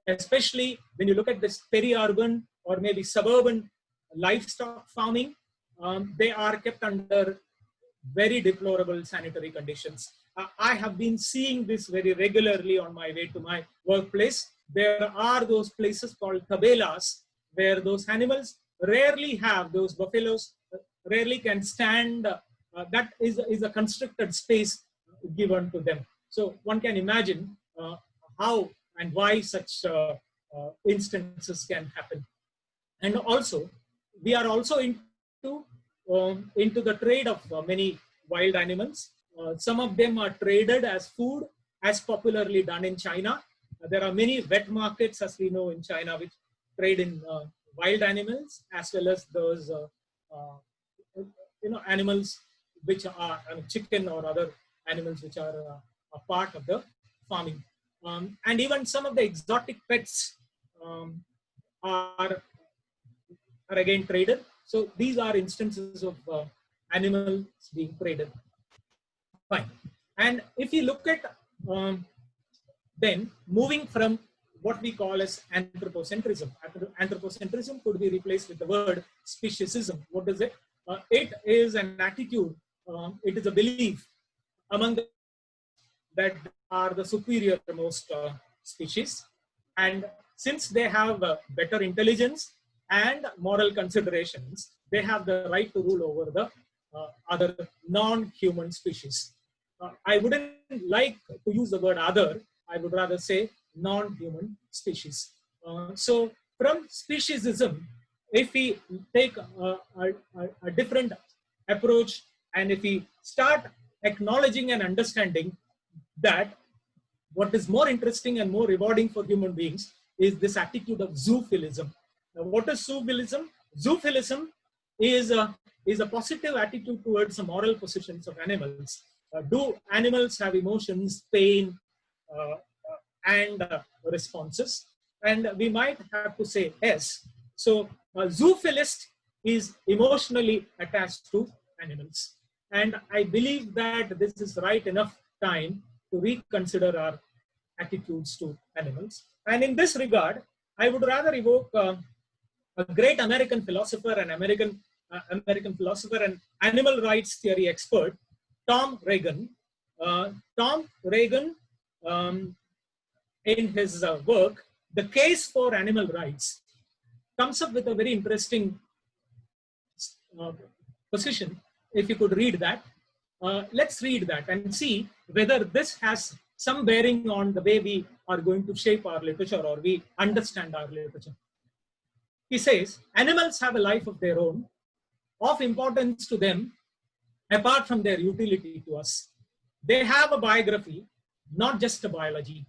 especially when you look at this peri-urban or maybe suburban livestock farming, they are kept under very deplorable sanitary conditions. I have been seeing this very regularly on my way to my workplace. There are those places called tabelas where those animals rarely have, those buffaloes rarely can stand. That is a constricted space given to them. So one can imagine how and why such instances can happen. And also, we are also into the trade of many wild animals. Some of them are traded as food, as popularly done in China. There are many wet markets, as we know, in China, which trade in wild animals, as well as those animals which are chicken or other animals which are a part of the farming. And even some of the exotic pets are again traded. So these are instances of animals being traded. Fine. And if you look at then moving from what we call as anthropocentrism. Anthropocentrism could be replaced with the word speciesism. What is it? It is an attitude, it is a belief among the that are the superior most species. And since they have better intelligence and moral considerations, they have the right to rule over the other non-human species. I wouldn't like to use the word other, I would rather say non-human species. So from speciesism, if we take a different approach, and if we start acknowledging and understanding that what is more interesting and more rewarding for human beings is this attitude of zoophilism. Now, what is zoophilism? Zoophilism is a positive attitude towards the moral positions of animals. Do animals have emotions, pain, and responses? And we might have to say yes. So a zoophilist is emotionally attached to animals. And I believe that this is right enough time to reconsider our attitudes to animals. And in this regard, I would rather evoke a great American philosopher and American philosopher and animal rights theory expert, Tom Regan. Tom Regan, in his work, The Case for Animal Rights, comes up with a very interesting position. If you could read that, let's read that and see whether this has some bearing on the way we are going to shape our literature or we understand our literature. He says, animals have a life of their own, of importance to them, apart from their utility to us. They have a biography, not just a biology.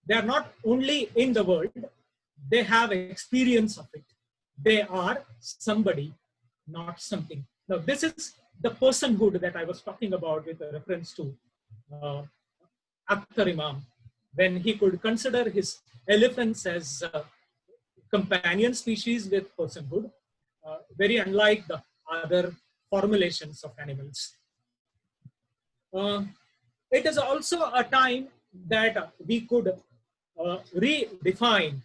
They are not only in the world, they have experience of it. they are somebody, not something. Now, this is the personhood that I was talking about with a reference to Akhtar Imam, when he could consider his elephants as companion species with personhood, very unlike the other formulations of animals. It is also a time that we could redefine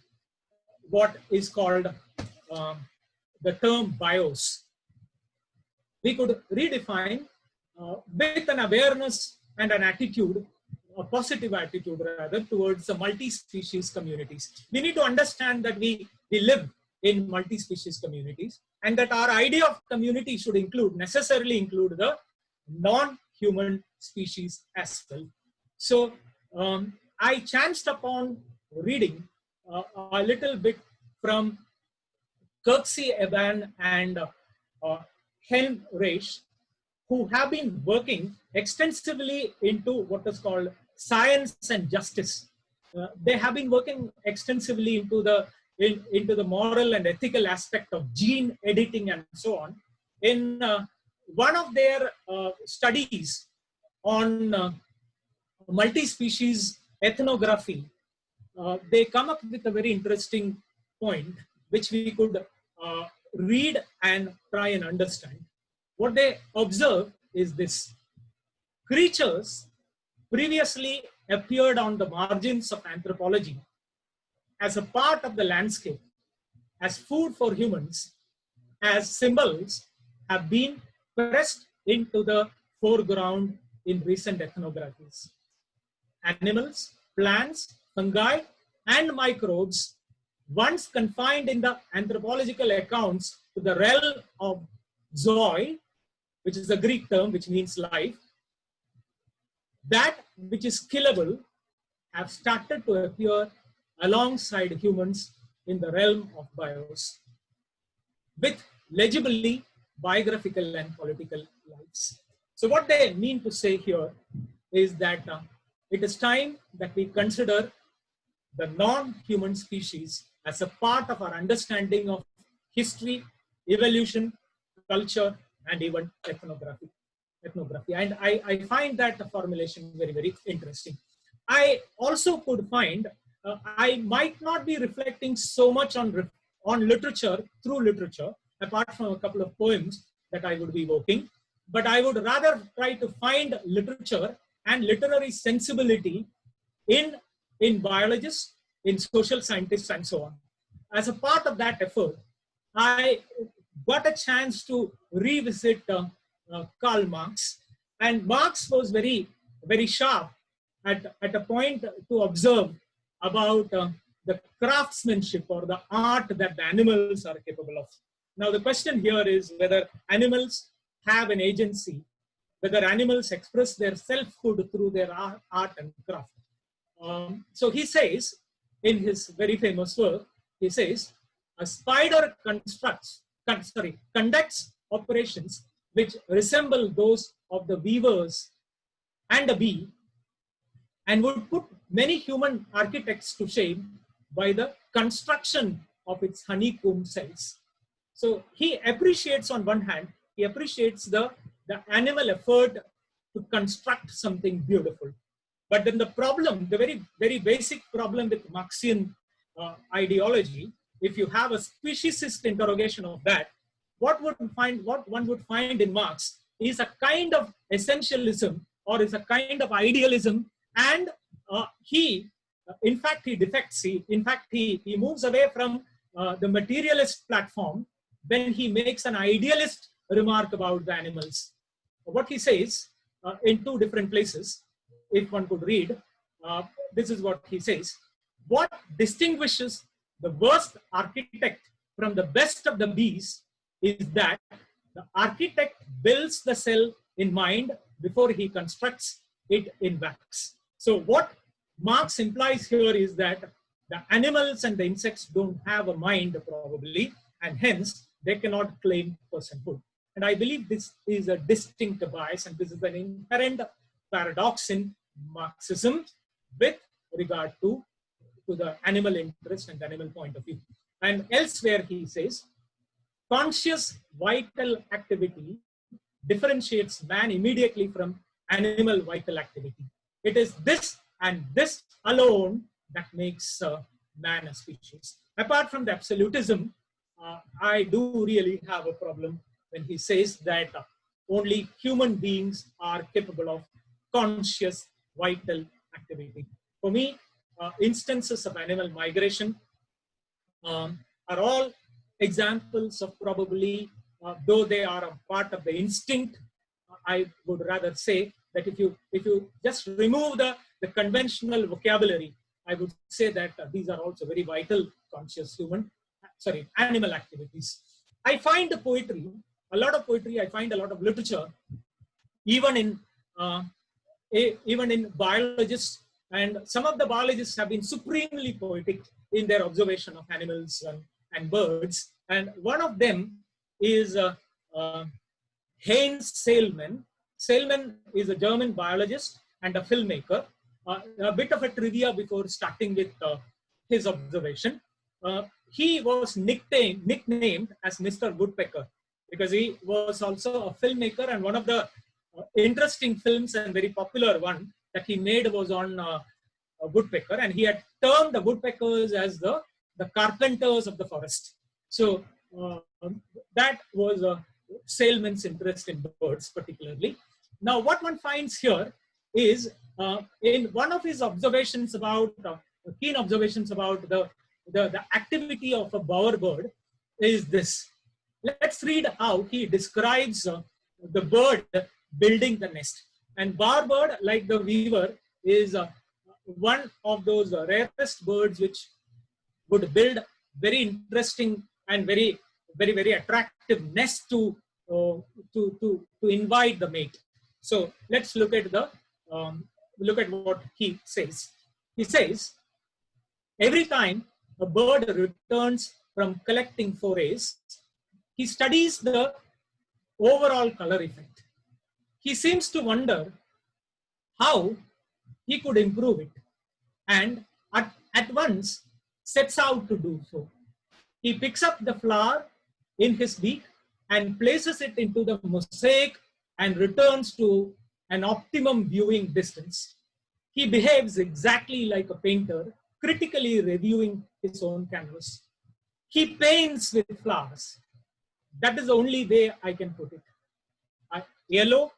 what is called the term bios. We could redefine with an awareness and an attitude, a positive attitude rather, towards the multi-species communities. We need to understand that we live in multi-species communities, and that our idea of community should necessarily include the non-human species as well. So I chanced upon reading a little bit from Kirksey Eban and Hen Reich, who have been working extensively into what is called science and justice. They have been working extensively into the moral and ethical aspect of gene editing and so on. In one of their studies on multi-species ethnography, they come up with a very interesting point, which we could read and try and understand. What they observe is this: creatures previously appeared on the margins of anthropology as a part of the landscape, as food for humans, as symbols, have been pressed into the foreground in recent ethnographies. Animals, plants, fungi, and microbes, once confined in the anthropological accounts to the realm of zoe, which is a Greek term which means life, that which is killable, have started to appear alongside humans in the realm of bios, with legibly biographical and political lives. So what they mean to say here is that it is time that we consider the non-human species as a part of our understanding of history, evolution, culture, and even ethnography. And I find that formulation very, very interesting. I also could find I might not be reflecting so much on literature, through literature, apart from a couple of poems that I would be evoking, but I would rather try to find literature and literary sensibility in biologists, in social scientists, and so on. As a part of that effort, I got a chance to revisit Karl Marx, and Marx was very, very sharp at a point to observe about the craftsmanship or the art that the animals are capable of. Now, the question here is whether animals have an agency, whether animals express their selfhood through their art and craft. So he says, in his very famous work, he says, a spider conducts operations which resemble those of the weavers and a bee, and would put many human architects to shame by the construction of its honeycomb cells. So he appreciates, on one hand, he appreciates the animal effort to construct something beautiful. But then the problem, the very, very basic problem with Marxian ideology, if you have a speciesist interrogation of that, what one would find in Marx is a kind of essentialism, or is a kind of idealism, and in fact, he defects. He moves away from the materialist platform when he makes an idealist remark about the animals. What he says in two different places, if one could read, this is what he says: what distinguishes the worst architect from the best of the bees is that the architect builds the cell in mind before he constructs it in wax. So what Marx implies here is that the animals and the insects don't have a mind, probably, and hence they cannot claim personhood. And I believe this is a distinct bias, and this is an inherent paradox in Marxism with regard to the animal interest and animal point of view. And elsewhere he says, conscious vital activity differentiates man immediately from animal vital activity. It is this and this alone that makes man a species. Apart from the absolutism, I do really have a problem when he says that only human beings are capable of conscious vital activity. For me, instances of animal migration are all examples of probably, though they are a part of the instinct, I would rather say that if you just remove the conventional vocabulary, I would say that these are also very vital conscious animal activities. I find poetry, a lot of poetry, I find a lot of literature, even in biologists, and some of the biologists have been supremely poetic in their observation of animals and birds. And one of them is Heinz Sailman. Sailman is a German biologist and a filmmaker. A bit of a trivia before starting with his observation. He was nicknamed as Mr. Woodpecker because he was also a filmmaker, and one of the interesting films and very popular one that he made was on a woodpecker, and he had termed the woodpeckers as the carpenters of the forest. So that was Sailman's interest in birds particularly. Now what one finds here is in one of his observations about, keen observations about the activity of a bowerbird is this. Let's read how he describes the bird building the nest. And bowerbird, like the weaver, is one of those rarest birds which would build very interesting and very attractive nest to invite the mate. So let's look at what he says. He says, every time a bird returns from collecting forays, he studies the overall color effect. He seems to wonder how he could improve it, and at once sets out to do so. He picks up the flower in his beak and places it into the mosaic and returns to an optimum viewing distance. He behaves exactly like a painter, critically reviewing his own canvas. He paints with flowers. That is the only way I can put it. A yellow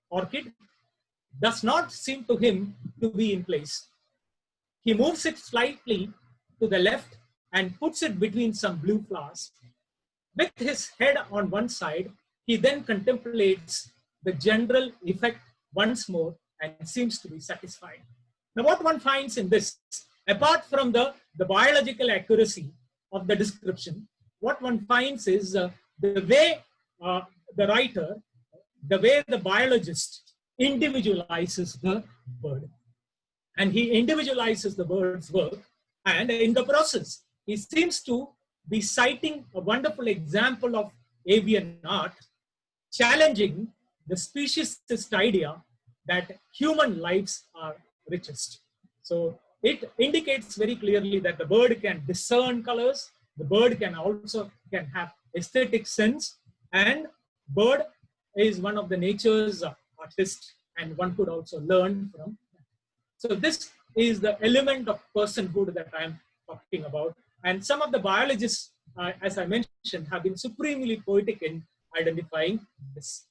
orchid does not seem to him to be in place. He moves it slightly to the left and puts it between some blue flowers. With his head on one side, he then contemplates the general effect once more and seems to be satisfied. Now what one finds in this, apart from the biological accuracy of the description, what one finds is the way the writer, the way the biologist individualizes the bird. And he individualizes the bird's work, and in the process, he seems to be citing a wonderful example of avian art, challenging the speciesist idea that human lives are richest. So it indicates very clearly that the bird can discern colors, the bird can have aesthetic sense, and bird is one of the nature's artists, and one could also learn from that. So this is the element of personhood that I am talking about. And some of the biologists, as I mentioned, have been supremely poetic in identifying this.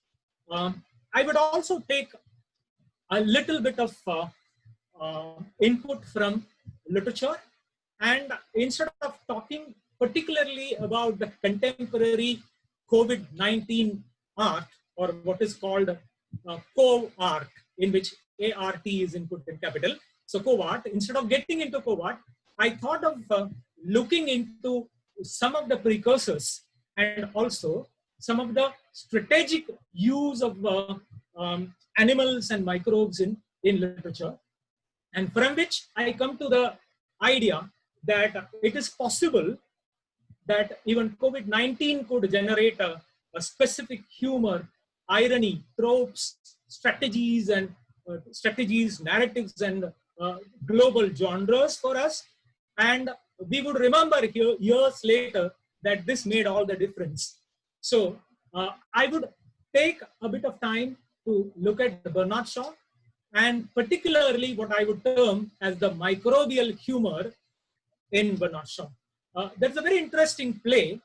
I would also take a little bit of input from literature, and instead of talking particularly about the contemporary COVID-19 art, or what is called co-art, in which ART is input in capital. So co-art, instead of getting into co-art, I thought of looking into some of the precursors and also some of the strategic use of animals and microbes in literature, and from which I come to the idea that it is possible that even COVID-19 could generate a specific humor, irony, tropes, strategies, narratives, and global genres for us. And we would remember here, years later, that this made all the difference. So I would take a bit of time to look at Bernard Shaw, and particularly what I would term as the microbial humor in Bernard Shaw. There's a very interesting play,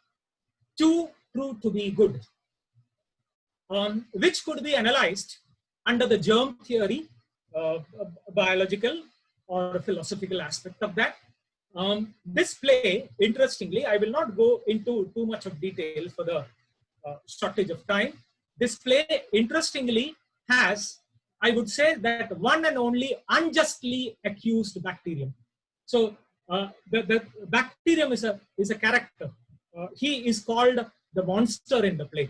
Too True to Be Good, which could be analyzed under the germ theory, biological or philosophical aspect of that. This play, interestingly, I will not go into too much of detail for the shortage of time. This play, interestingly, has, I would say, that one and only unjustly accused bacterium. So the bacterium is a character. He is called the monster in the play,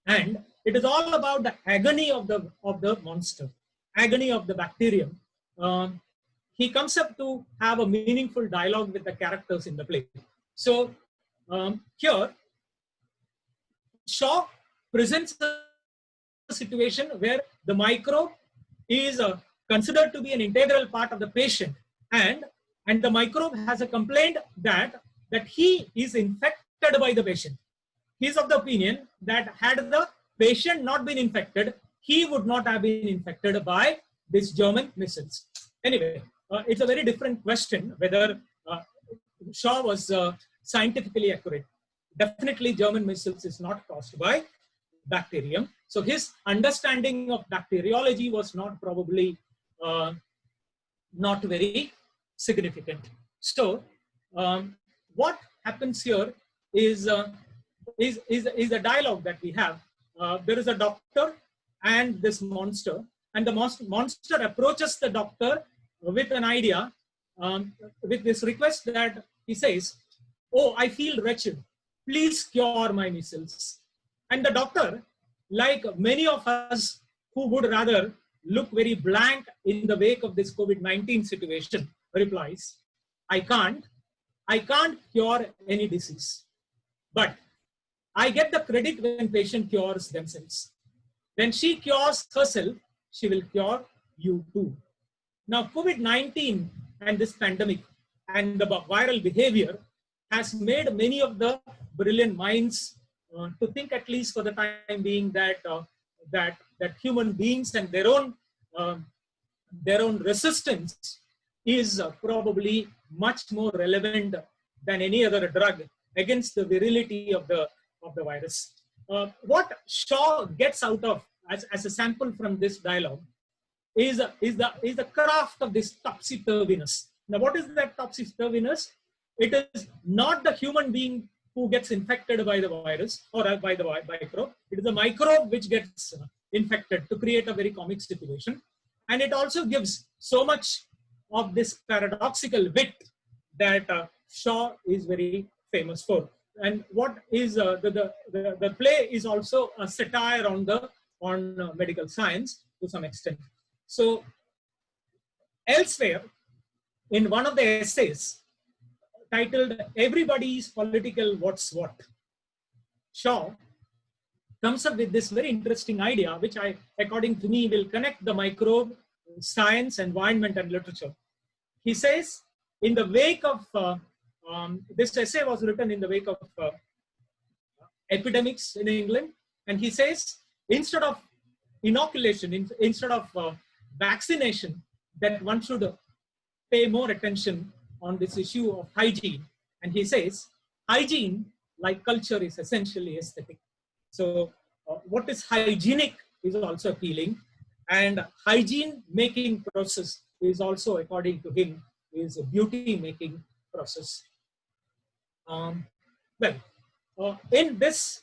and it is all about the agony of the monster, agony of the bacterium. He comes up to have a meaningful dialogue with the characters in the play. So here, Shaw presents a situation where the microbe is considered to be an integral part of the patient, and the microbe has a complaint that he is infected by the patient. He is of the opinion that had the patient not been infected, he would not have been infected by this German measles. Anyway, it's a very different question whether Shaw was scientifically accurate. Definitely, German measles is not caused by bacterium. So his understanding of bacteriology was not probably not very significant. So what happens here is a dialogue that we have. There is a doctor and this monster, and the monster approaches the doctor with an idea, with this request that he says, "Oh, I feel wretched. Please cure my measles." And the doctor, like many of us who would rather look very blank in the wake of this COVID-19 situation, replies, I can't cure any disease, but I get the credit when patient cures themselves. When she cures herself, she will cure you too. Now, COVID-19 and this pandemic and the viral behavior has made many of the brilliant minds to think, at least for the time being, that human beings and their own resistance is probably much more relevant than any other drug against the virility of the virus. What Shaw gets out of as a sample from this dialogue is the craft of this topsy-turviness. Now, what is that topsy-turviness? It is not the human being who gets infected by the virus or by the microbe. It is the microbe which gets infected to create a very comic situation. And it also gives so much of this paradoxical wit that Shaw is very famous for. And what is the play is also a satire on medical science to some extent. So elsewhere, in one of the essays titled "Everybody's Political What's What," Shaw comes up with this very interesting idea, which according to me, will connect the microbe, science, environment, and literature. He says, in the wake of, this essay was written in the wake of epidemics in England, and he says, instead of inoculation, instead of vaccination, that one should pay more attention on this issue of hygiene. And he says, hygiene, like culture, is essentially aesthetic. So what is hygienic is also appealing, and hygiene making process is also, according to him, is a beauty making process. In this,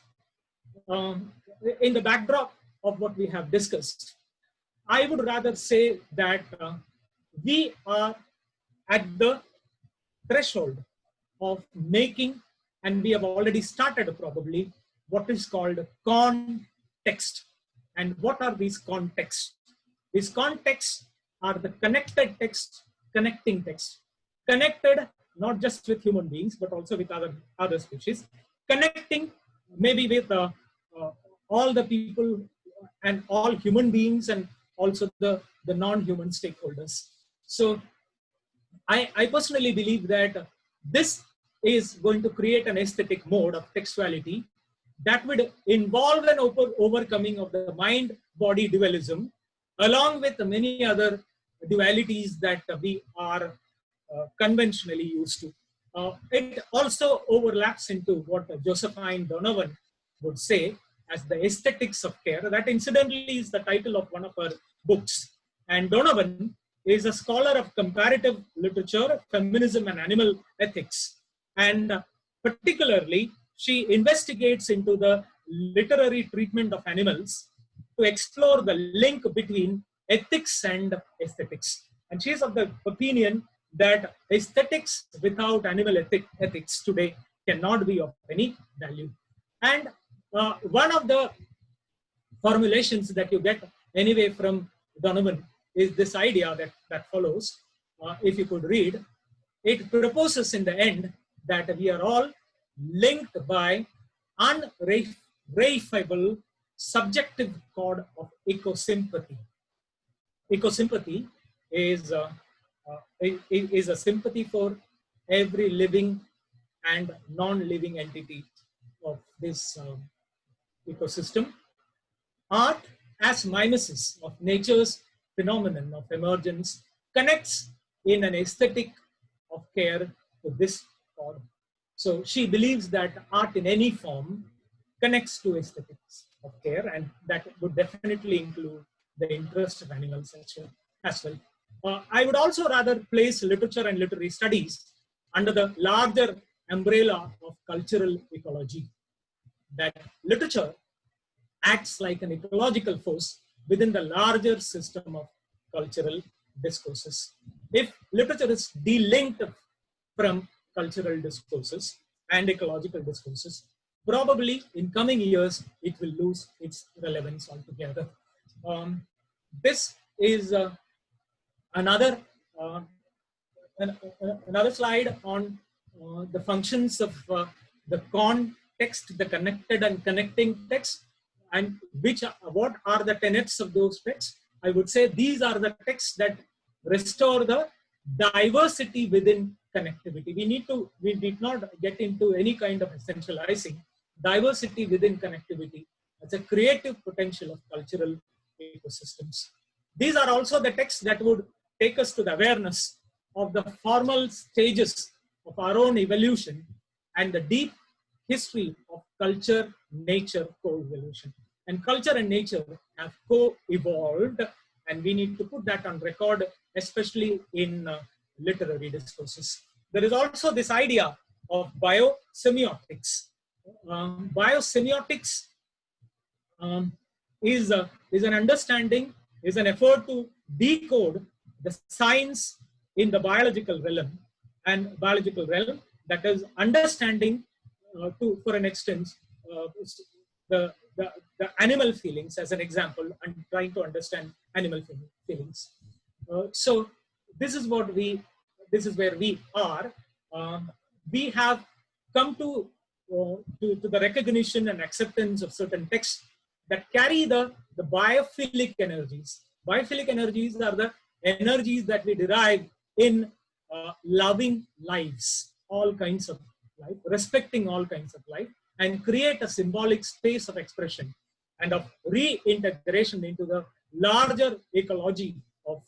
in the backdrop of what we have discussed, I would rather say that we are at the threshold of making, and we have already started probably, what is called context. And what are these contexts? These contexts are the connected text, connecting text. Connected not just with human beings, but also with other species. Connecting maybe with all the people and all human beings, and also the non-human stakeholders. So I personally believe that this is going to create an aesthetic mode of textuality that would involve an overcoming of the mind-body dualism, along with many other dualities that we are conventionally used to. It also overlaps into what Josephine Donovan would say as the aesthetics of care. That incidentally is the title of one of her books. And Donovan is a scholar of comparative literature, feminism, and animal ethics. And particularly, she investigates into the literary treatment of animals to explore the link between ethics and aesthetics. And she is of the opinion that aesthetics without animal ethics today cannot be of any value. And one of the formulations that you get anyway from Donovan is this idea that follows. If you could read, it proposes in the end that we are all linked by unreifiable subjective cord of ecosympathy. Ecosympathy is a sympathy for every living and non-living entity of this ecosystem. Art, as mimesis of nature's phenomenon of emergence, connects in an aesthetic of care to this cord. So she believes that art in any form connects to aesthetics of care, and that would definitely include the interest of animals as well. I would also rather place literature and literary studies under the larger umbrella of cultural ecology. That literature acts like an ecological force within the larger system of cultural discourses. If literature is delinked from cultural discourses and ecological discourses, probably in coming years, it will lose its relevance altogether. This is another slide on the functions of the context, the connected and connecting text, and what are the tenets of those texts. I would say these are the texts that restore the diversity within connectivity. We did not get into any kind of essentializing. Diversity within connectivity as a creative potential of cultural ecosystems. These are also the texts that would take us to the awareness of the formal stages of our own evolution and the deep history of culture-nature co-evolution. And culture and nature have co-evolved, and we need to put that on record, especially in literary discourses. There is also this idea of biosemiotics. Biosemiotics is an understanding, is an effort to decode the science in the biological realm, and biological realm, that is understanding for an extent the animal feelings, as an example, and trying to understand animal feelings. So this is where we are. We have come to the recognition and acceptance of certain texts that carry the biophilic energies. Biophilic energies are the energies that we derive in loving lives, all kinds of life, respecting all kinds of life, and create a symbolic space of expression and of reintegration into the larger ecology of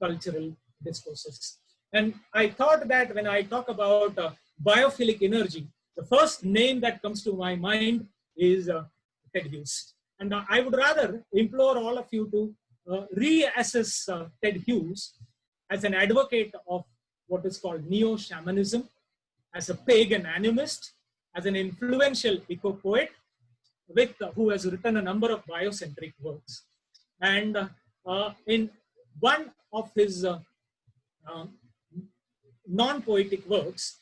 cultural discourses. And I thought that when I talk about biophilic energy, the first name that comes to my mind is Ted Hughes. And I would rather implore all of you to reassess Ted Hughes as an advocate of what is called neo-shamanism, as a pagan animist, as an influential eco-poet who has written a number of biocentric works. And in one of his non-poetic works,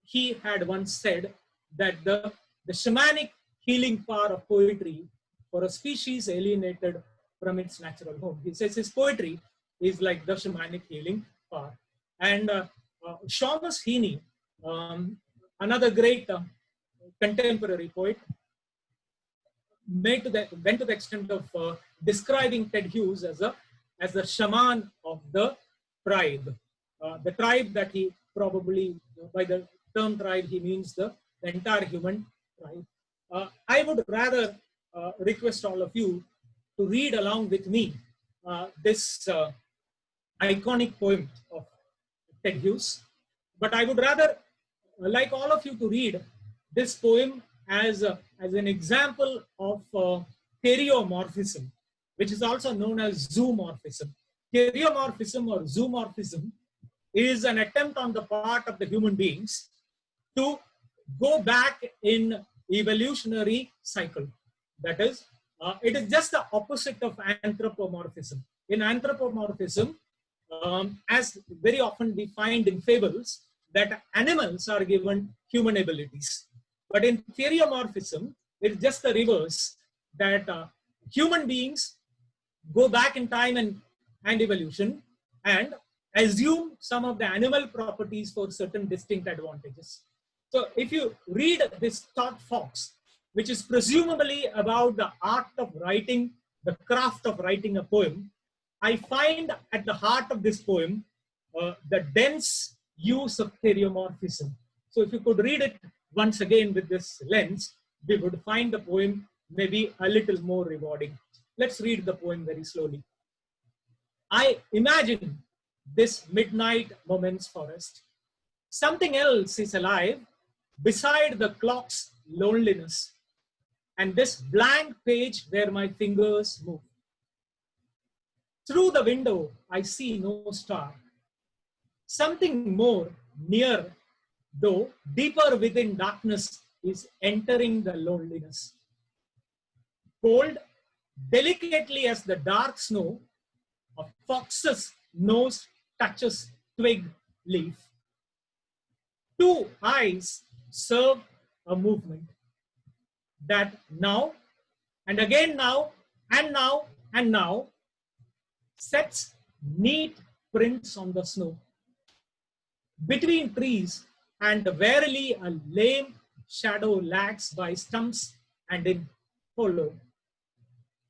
he had once said that the shamanic healing power of poetry for a species alienated from its natural home. He says his poetry is like the shamanic healing power. And Seamus Heaney, another great contemporary poet, went to the extent of describing Ted Hughes as the shaman of the tribe that he probably, by the term tribe, he means the entire human tribe. I would rather request all of you to read along with me this iconic poem of Ted Hughes. But I would rather like all of you to read this poem as an example of theriomorphism, which is also known as zoomorphism. Theriomorphism or zoomorphism is an attempt on the part of the human beings to go back in evolutionary cycle. That is, it is just the opposite of anthropomorphism. In anthropomorphism, as very often we find in fables, that animals are given human abilities. But in theriomorphism, it's just the reverse, that human beings go back in time and evolution and assume some of the animal properties for certain distinct advantages. So if you read this Thought Fox, which is presumably about the art of writing, the craft of writing a poem, I find at the heart of this poem the dense use of theriomorphism. So if you could read it once again with this lens, we would find the poem maybe a little more rewarding. Let's read the poem very slowly. I imagine this midnight moment's forest. Something else is alive beside the clock's loneliness and this blank page where my fingers move. Through the window, I see no star. Something more near, though deeper within darkness, is entering the loneliness. Cold, delicately as the dark snow, a fox's nose touches twig leaf. Two eyes serve a movement that now and again now and now and now sets neat prints on the snow. Between trees and verily a lame shadow lags by stumps and in hollow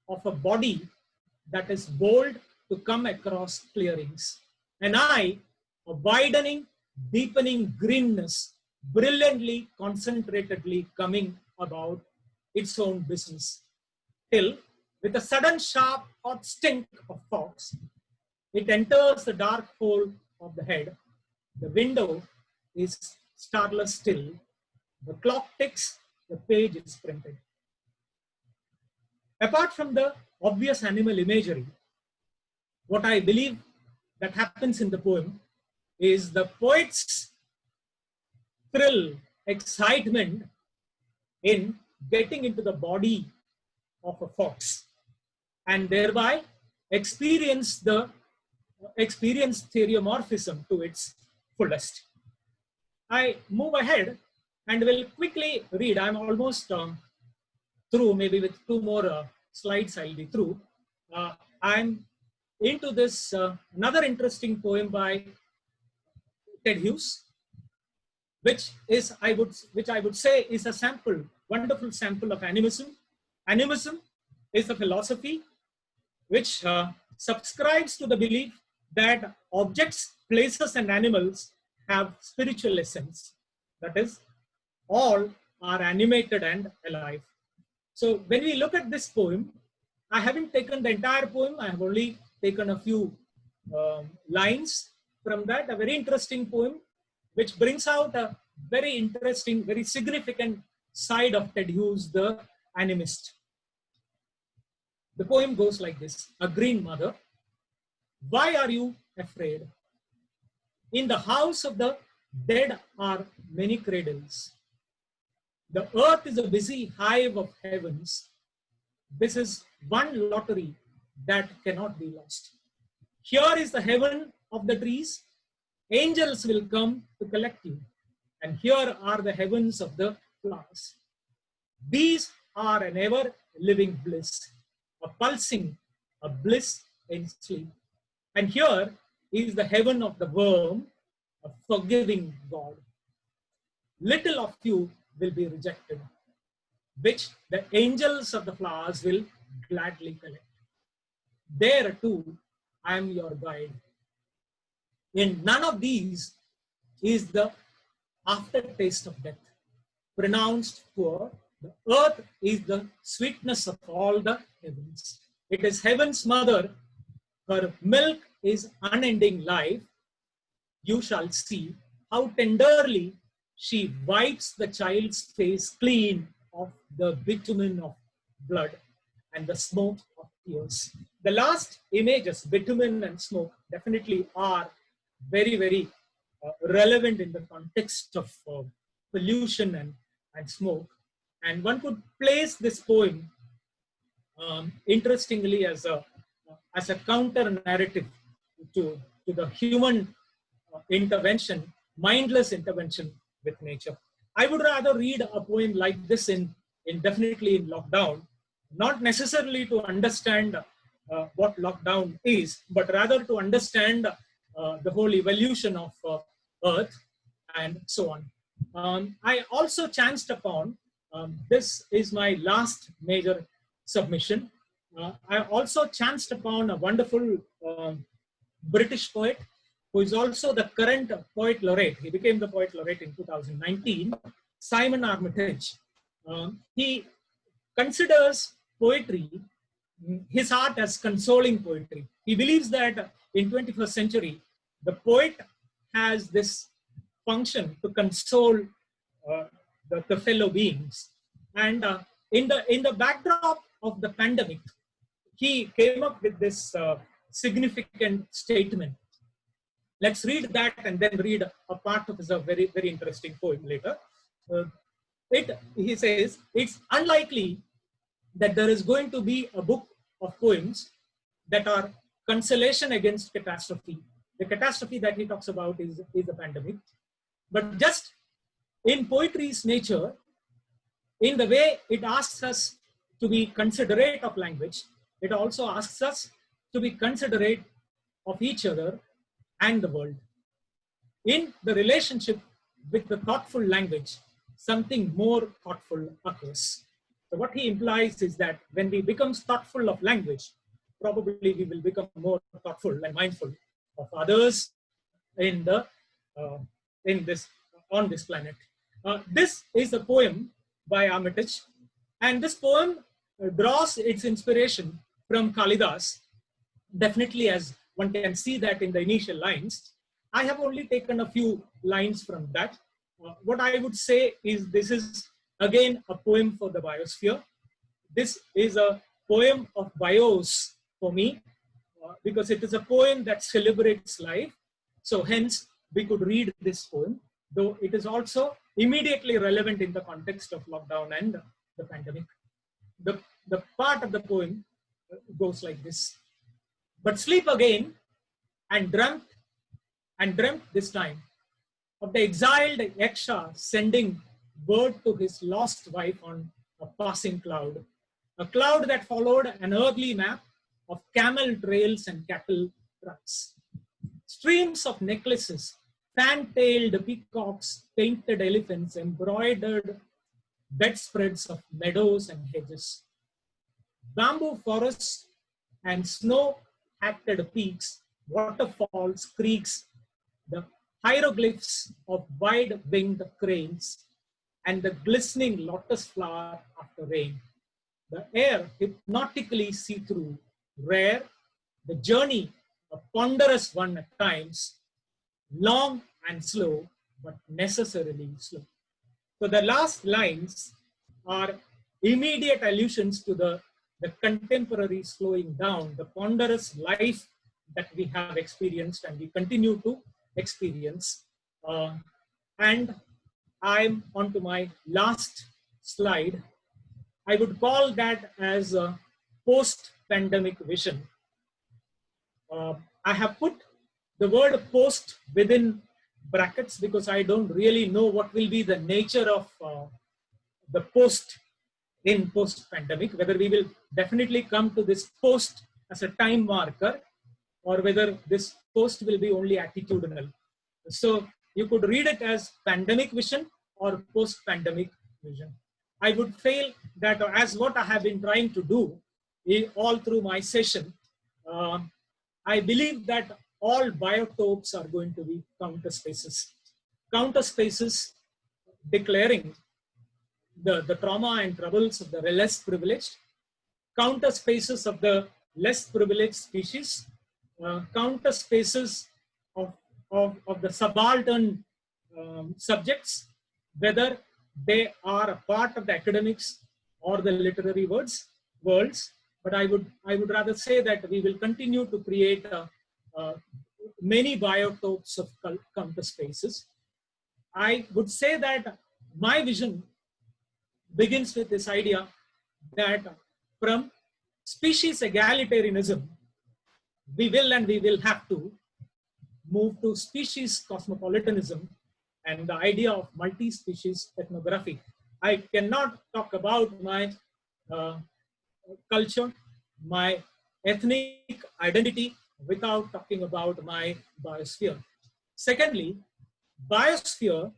of a body that is bold to come across clearings. An eye, a widening, deepening greenness, brilliantly, concentratedly coming about its own business, till with a sudden sharp hot stink of fox, it enters the dark hole of the head. The window is starless still. The clock ticks, the page is printed. Apart from the obvious animal imagery, what I believe that happens in the poem is the poet's thrill, excitement in getting into the body of a fox and thereby experience theriomorphism to its fullest. I move ahead and will quickly read. I'm almost through, maybe with two more slides I'll be through. I'm into this another interesting poem by Ted Hughes, which I would say is a sample, wonderful sample of animism. Animism is a philosophy which subscribes to the belief that objects, places, and animals have spiritual essence. That is, all are animated and alive. So when we look at this poem, I haven't taken the entire poem. I have only taken a few lines from that. A very interesting poem, which brings out a very interesting, very significant side of Ted Hughes, the animist. The poem goes like this. A green mother. Why are you afraid? In the house of the dead are many cradles. The earth is a busy hive of heavens. This is one lottery that cannot be lost. Here is the heaven of the trees. Angels will come to collect you. And here are the heavens of the flowers. These are an ever-living bliss, a pulsing, a bliss in sleep. And here is the heaven of the worm, a forgiving God. Little of you will be rejected, which the angels of the flowers will gladly collect. There too, I am your guide. In none of these is the aftertaste of death, pronounced poor. The earth is the sweetness of all the heavens. It is heaven's mother. Her milk is unending life. You shall see how tenderly she wipes the child's face clean of the bitumen of blood and the smoke of tears. The last images, bitumen and smoke, definitely are very, very relevant in the context of pollution and smoke. And one could place this poem, interestingly, as a counter narrative to the human intervention, mindless intervention with nature. I would rather read a poem like this in definitely in lockdown, not necessarily to understand what lockdown is, but rather to understand the whole evolution of Earth and so on. I also chanced upon, this is my last major submission. I also chanced upon a wonderful British poet who is also the current poet laureate. He became the poet laureate in 2019, Simon Armitage. He considers poetry, his art, as consoling poetry. He believes that in 21st century, the poet has this function to console the fellow beings. And in the backdrop of the pandemic, he came up with this significant statement. Let's read that and then read a part of his very, very interesting poem later. He says, it's unlikely that there is going to be a book of poems that are consolation against catastrophe. The catastrophe that he talks about is the pandemic. But just in poetry's nature, in the way it asks us to be considerate of language, it also asks us to be considerate of each other and the world. In the relationship with the thoughtful language, something more thoughtful occurs. So what he implies is that when we become thoughtful of language, probably we will become more thoughtful and mindful of others on this planet. This is a poem by Armitage, and this poem draws its inspiration from Kalidas, definitely, as one can see that in the initial lines. I have only taken a few lines from that. What I would say is this is again a poem for the biosphere. This is a poem of bios for me, because it is a poem that celebrates life. So hence we could read this poem, though it is also immediately relevant in the context of lockdown and the pandemic. The part of the poem goes like this. But sleep again and dreamt this time of the exiled Yaksha sending word to his lost wife on a passing cloud, a cloud that followed an earthly map of camel trails and cattle tracks. Streams of necklaces, fan-tailed peacocks, painted elephants, embroidered bedspreads of meadows and hedges, bamboo forests and snow-hatted peaks, waterfalls, creeks, the hieroglyphs of wide-winged cranes, and the glistening lotus flower after rain. The air hypnotically see-through, rare, the journey a ponderous one at times, long and slow, but necessarily slow. So the last lines are immediate allusions to the contemporary slowing down, the ponderous life that we have experienced and we continue to experience. And I'm on to my last slide. I would call that as a post-pandemic vision. I have put the word post within brackets because I don't really know what will be the nature of the post-pandemic, whether we will definitely come to this post as a time marker or whether this post will be only attitudinal. So you could read it as pandemic vision or post-pandemic vision. I would feel that as what I have been trying to do all through my session, I believe that all biotopes are going to be counter spaces. counter spaces declaring the trauma and troubles of the less privileged, counter spaces of the less privileged species, counter spaces of the subaltern subjects, whether they are a part of the academics or the literary worlds. But I would rather say that we will continue to create many biotopes of counter spaces. I would say that my vision begins with this idea that from species egalitarianism, we will have to move to species cosmopolitanism and the idea of multi-species ethnography. I cannot talk about my culture, my ethnic identity without talking about my biosphere. Secondly, biosphere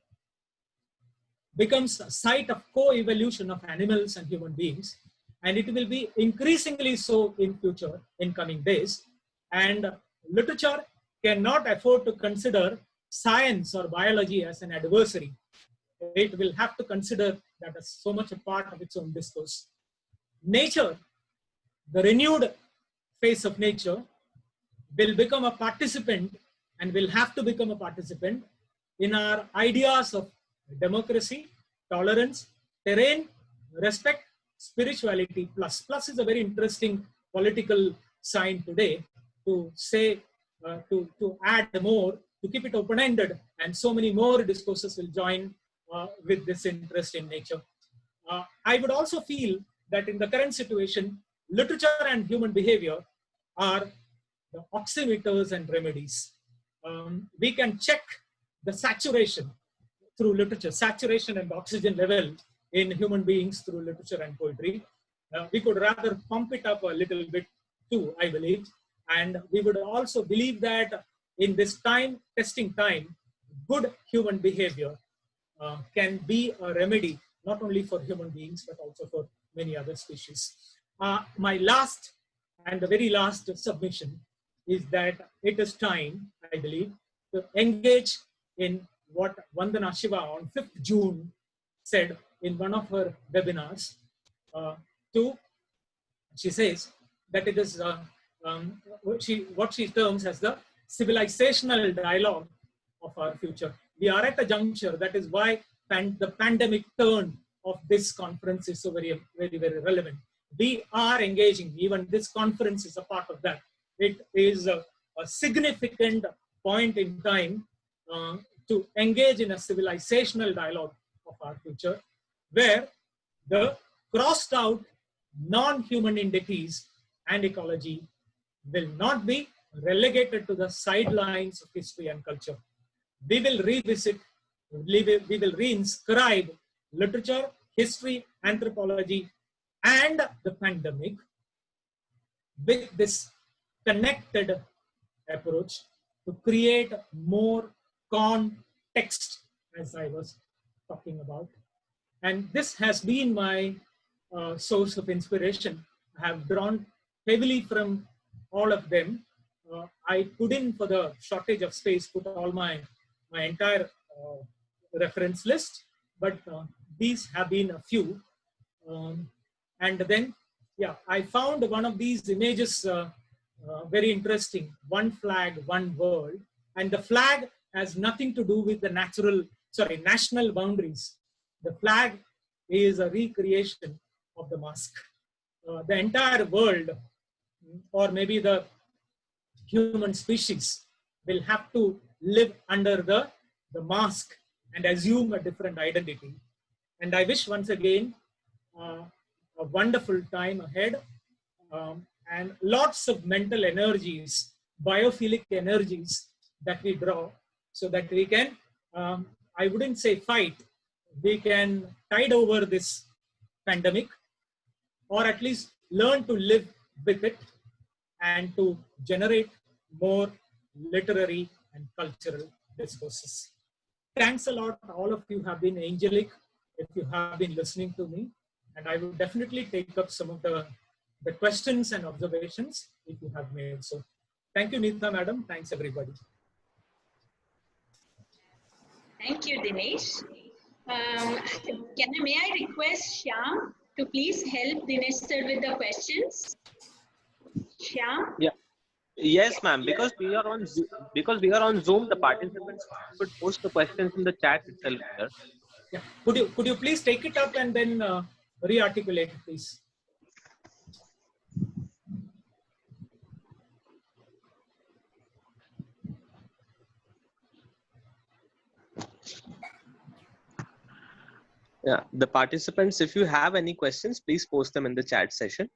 becomes a site of co-evolution of animals and human beings, and it will be increasingly so in future, in coming days. And literature cannot afford to consider science or biology as an adversary. It will have to consider that as so much a part of its own discourse. Nature, the renewed face of nature, will become a participant and will have to become a participant in our ideas of democracy, tolerance, terrain, respect, spirituality, plus. Plus is a very interesting political sign today to say, to add more, to keep it open-ended, and so many more discourses will join with this interest in nature. I would also feel that in the current situation, literature and human behavior are the oximeters and remedies. We can check the saturation through literature, saturation and oxygen level in human beings through literature and poetry. We could rather pump it up a little bit too, I believe. And we would also believe that in this time, testing time, good human behavior can be a remedy, not only for human beings, but also for many other species. My last and the very last submission is that it is time, I believe, to engage in what Vandana Shiva on 5th June said in one of her webinars. She says that it is what she terms as the civilizational dialogue of our future. We are at a juncture. That is why the pandemic turn of this conference is so very, very, very relevant. We are engaging, even this conference is a part of that. It is a significant point in time to engage in a civilizational dialogue of our future, where the crossed out non-human entities and ecology will not be relegated to the sidelines of history and culture. We will revisit, we will reinscribe literature, history, anthropology, and the pandemic with this connected approach to create more context, as I was talking about. And this has been my source of inspiration. I have drawn heavily from all of them. I put in, for the shortage of space, put all my entire reference list, but these have been a few. And then, yeah, I found one of these images very interesting. One flag, one world. And the flag has nothing to do with the national boundaries. The flag is a recreation of the mask. The entire world, or maybe the human species, will have to live under the mask and assume a different identity. And I wish once again a wonderful time ahead, and lots of mental energies, biophilic energies that we draw, so that we can, I wouldn't say fight, we can tide over this pandemic, or at least learn to live with it and to generate more literary and cultural discourses. Thanks a lot. All of you have been angelic if you have been listening to me. And I will definitely take up some of the questions and observations if you have made so. Thank you, Neeta madam. Thanks, everybody. Thank you, Dinesh. May I request Shyam to please help Dinesh sir with the questions? Shyam? Yeah. Yes, ma'am. Because we are on Zoom, the participants could post the questions in the chat itself here. Yeah. Could you please take it up and then re-articulate, please? Yeah, the participants, if you have any questions, please post them in the chat session.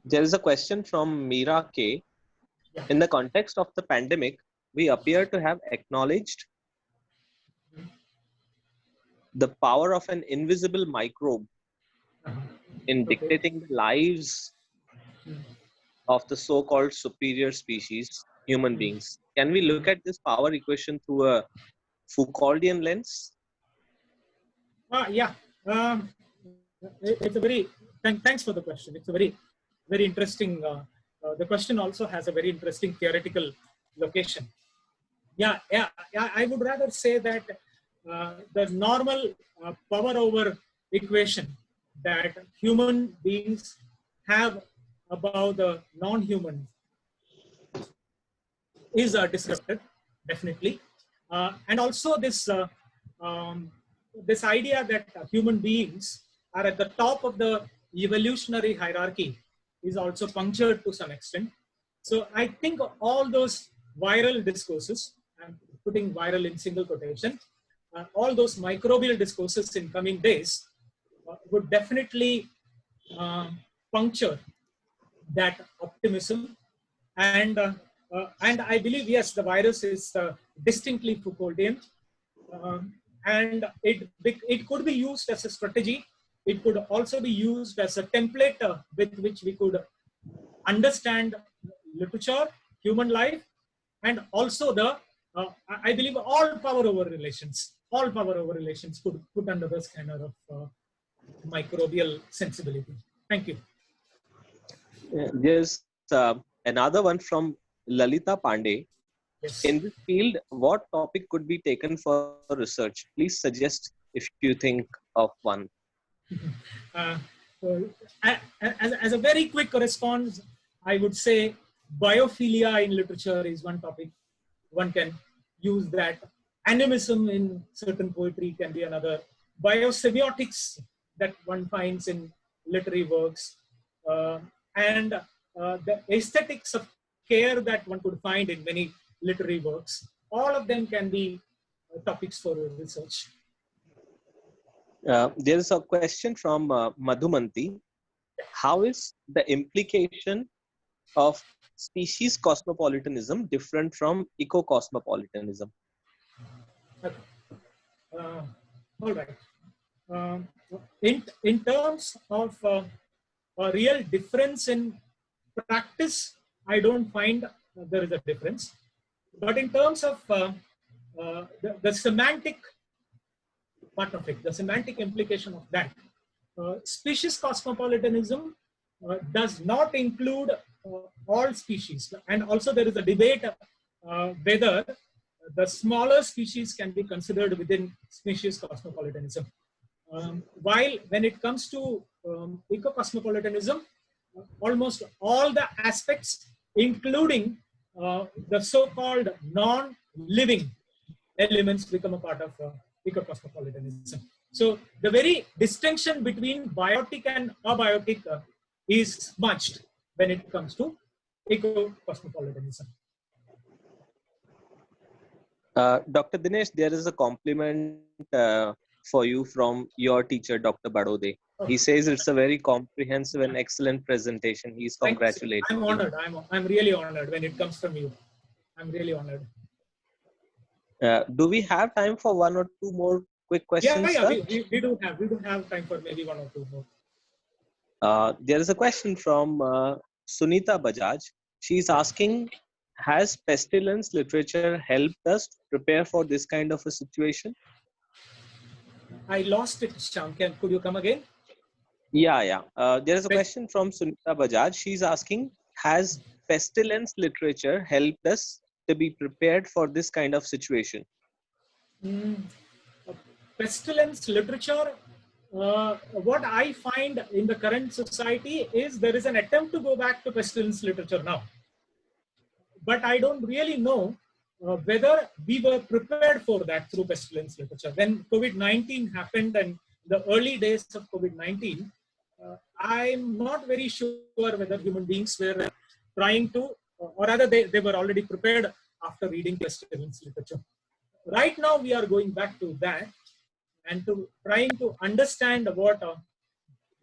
There is a question from Meera K. Yeah. In the context of the pandemic, we appear to have acknowledged the power of an invisible microbe in dictating the lives of the so-called superior species, human beings. Can we look at this power equation through a Foucauldian lens? Yeah. It's a very thanks for the question. It's a very interesting. The question also has a very interesting theoretical location. Yeah. I would rather say that the normal power over equation that human beings have above the non-human is disrupted, definitely, and also this idea that human beings are at the top of the evolutionary hierarchy is also punctured to some extent. So I think all those viral discourses, I'm putting viral in single quotation, all those microbial discourses in coming days would definitely puncture that optimism. And I believe, yes, the virus is distinctly Foucauldian. And it could be used as a strategy. It could also be used as a template with which we could understand literature, human life, and also I believe all power over relations could put under the scanner of microbial sensibility. Thank you. There's another one from Lalita Pandey. Yes. In this field, what topic could be taken for research? Please suggest if you think of one. As a very quick response, I would say biophilia in literature is one topic. One can use that. Animism in certain poetry can be another. Biosemiotics that one finds in literary works. And the aesthetics of care that one could find in many literary works. All of them can be topics for research. There is a question from Madhumanti. How is the implication of species cosmopolitanism different from eco-cosmopolitanism? All right. In terms of a real difference in practice, I don't find there is a difference. But in terms of the semantic part of it, the semantic implication of that, species cosmopolitanism does not include all species. And also there is a debate whether the smaller species can be considered within species cosmopolitanism. While when it comes to eco-cosmopolitanism, almost all the aspects, including the so-called non-living elements, become a part of eco-cosmopolitanism. So the very distinction between biotic and abiotic is smudged when it comes to eco-cosmopolitanism. Dr. Dinesh, there is a compliment for you from your teacher, Dr. Badode. He says it's a very comprehensive and excellent presentation. He's congratulating you. I'm honored. I'm really honored when it comes from you. I'm really honored. Do we have time for one or two more quick questions? Yeah, we do have time for maybe one or two more. There is a question from Sunita Bajaj. She's asking, has pestilence literature helped us prepare for this kind of a situation? I lost it, Shyam. Could you come again? Yeah. There is a question from Sunita Bajaj. She's asking, has pestilence literature helped us to be prepared for this kind of situation? Mm, pestilence literature, what I find in the current society is there is an attempt to go back to pestilence literature now. But I don't really know whether we were prepared for that through pestilence literature. When COVID-19 happened and the early days of COVID-19, I'm not very sure whether human beings were trying to, or rather they were already prepared after reading pestilence literature. Right now, we are going back to that and to trying to understand what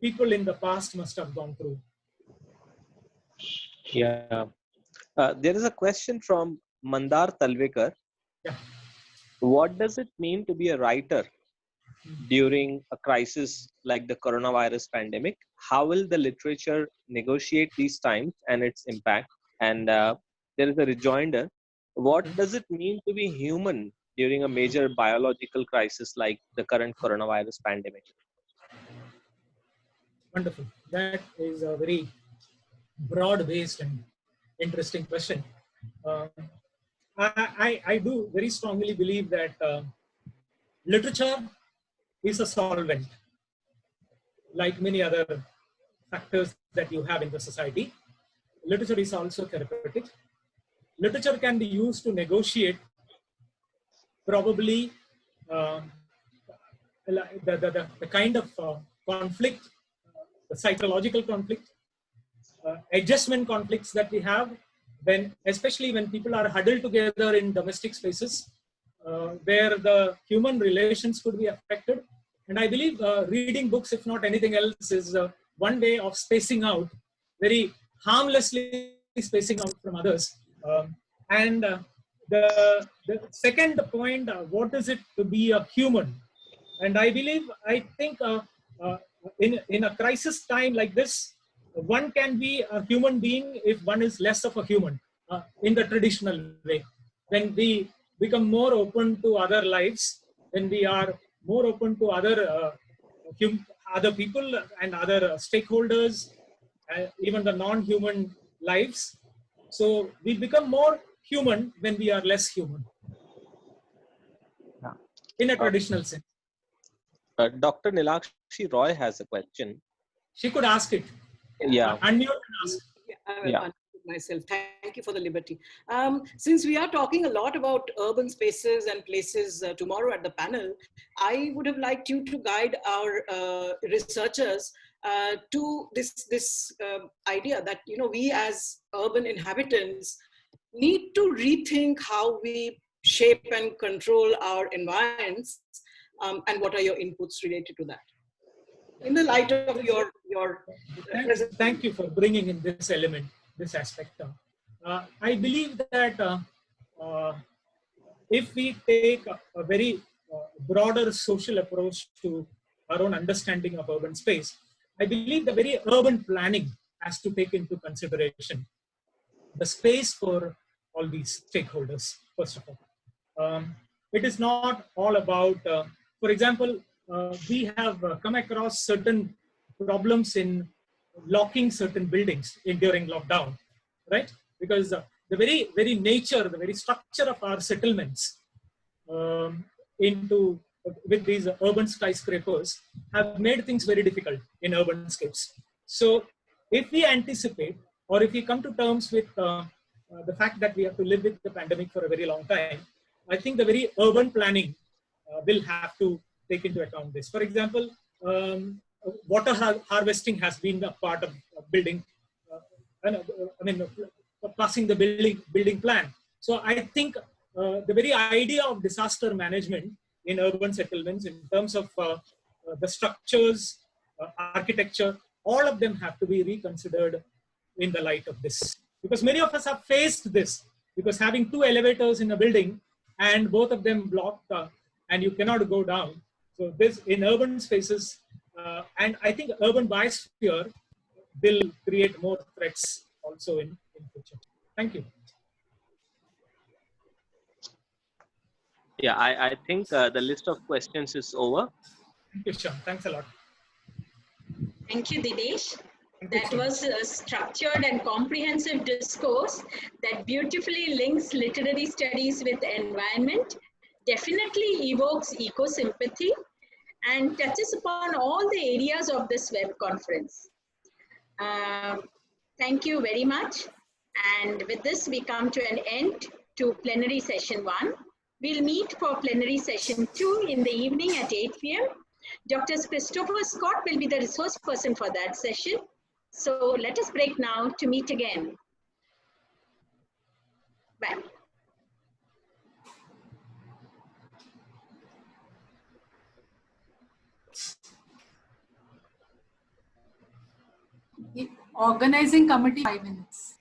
people in the past must have gone through. Yeah. There is a question from Mandar Talwekar. Yeah. What does it mean to be a writer during a crisis like the coronavirus pandemic? How will the literature negotiate these times and its impact? And there is a rejoinder. What does it mean to be human during a major biological crisis like the current coronavirus pandemic? Wonderful. That is a very broad-based and interesting question. Um, I do very strongly believe that literature is a solvent, like many other factors that you have in the society. Literature is also therapeutic. Literature can be used to negotiate probably uh, the kind of conflict, the psychological conflict, adjustment conflicts that we have when, especially when people are huddled together in domestic spaces, where the human relations could be affected. And I believe reading books, if not anything else, is one way of spacing out, very harmlessly spacing out from others. And the second point, what is it to be a human? And I think in a crisis time like this, one can be a human being if one is less of a human in the traditional way. When we become more open to other lives, when we are more open to other people and other stakeholders, even the non-human lives. So we become more human when we are less human, in a traditional sense. Dr. Nilakshi Roy has a question. She could ask it. Yeah. Unmute and ask. I will unmute myself. Thank you for the liberty. Since we are talking a lot about urban spaces and places tomorrow at the panel, I would have liked you to guide our researchers to this idea that we as urban inhabitants need to rethink how we shape and control our environments, and what are your inputs related to that? In the light of your thank you for bringing in this element, this aspect. I believe that if we take a very broader social approach to our own understanding of urban space, I believe the very urban planning has to take into consideration the space for all these stakeholders, first of all. It is not all about, for example, we have come across certain problems in locking certain buildings during lockdown, right? Because the very nature, the very structure of our settlements with these urban skyscrapers have made things very difficult in urban scapes. So if we anticipate, or if we come to terms with the fact that we have to live with the pandemic for a very long time, I think the very urban planning will have to take into account this. For example, water harvesting has been a part of building, passing the building plan. So I think the very idea of disaster management in urban settlements in terms of the structures, architecture, all of them have to be reconsidered in the light of this. Because many of us have faced this, because having two elevators in a building and both of them blocked and you cannot go down. So this in urban spaces, and I think urban biosphere will create more threats also in future. Thank you. Yeah, I think the list of questions is over. Thank you, Shyam. Thanks a lot. Thank you, Dinesh. Thank you That so much. was a structured and comprehensive discourse that beautifully links literary studies with environment, definitely evokes eco-sympathy, and touches upon all the areas of this web conference. Thank you very much. And with this, we come to an end to plenary session 1. We'll meet for plenary session 2 in the evening at 8 p.m. Dr. Christopher Scott will be the resource person for that session. So let us break now to meet again. Bye. Organizing committee, 5 minutes.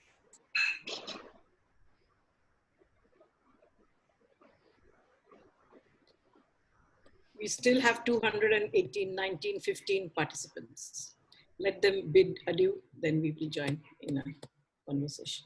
We still have 218, 19, 15 participants. Let them bid adieu, then we will join in a conversation.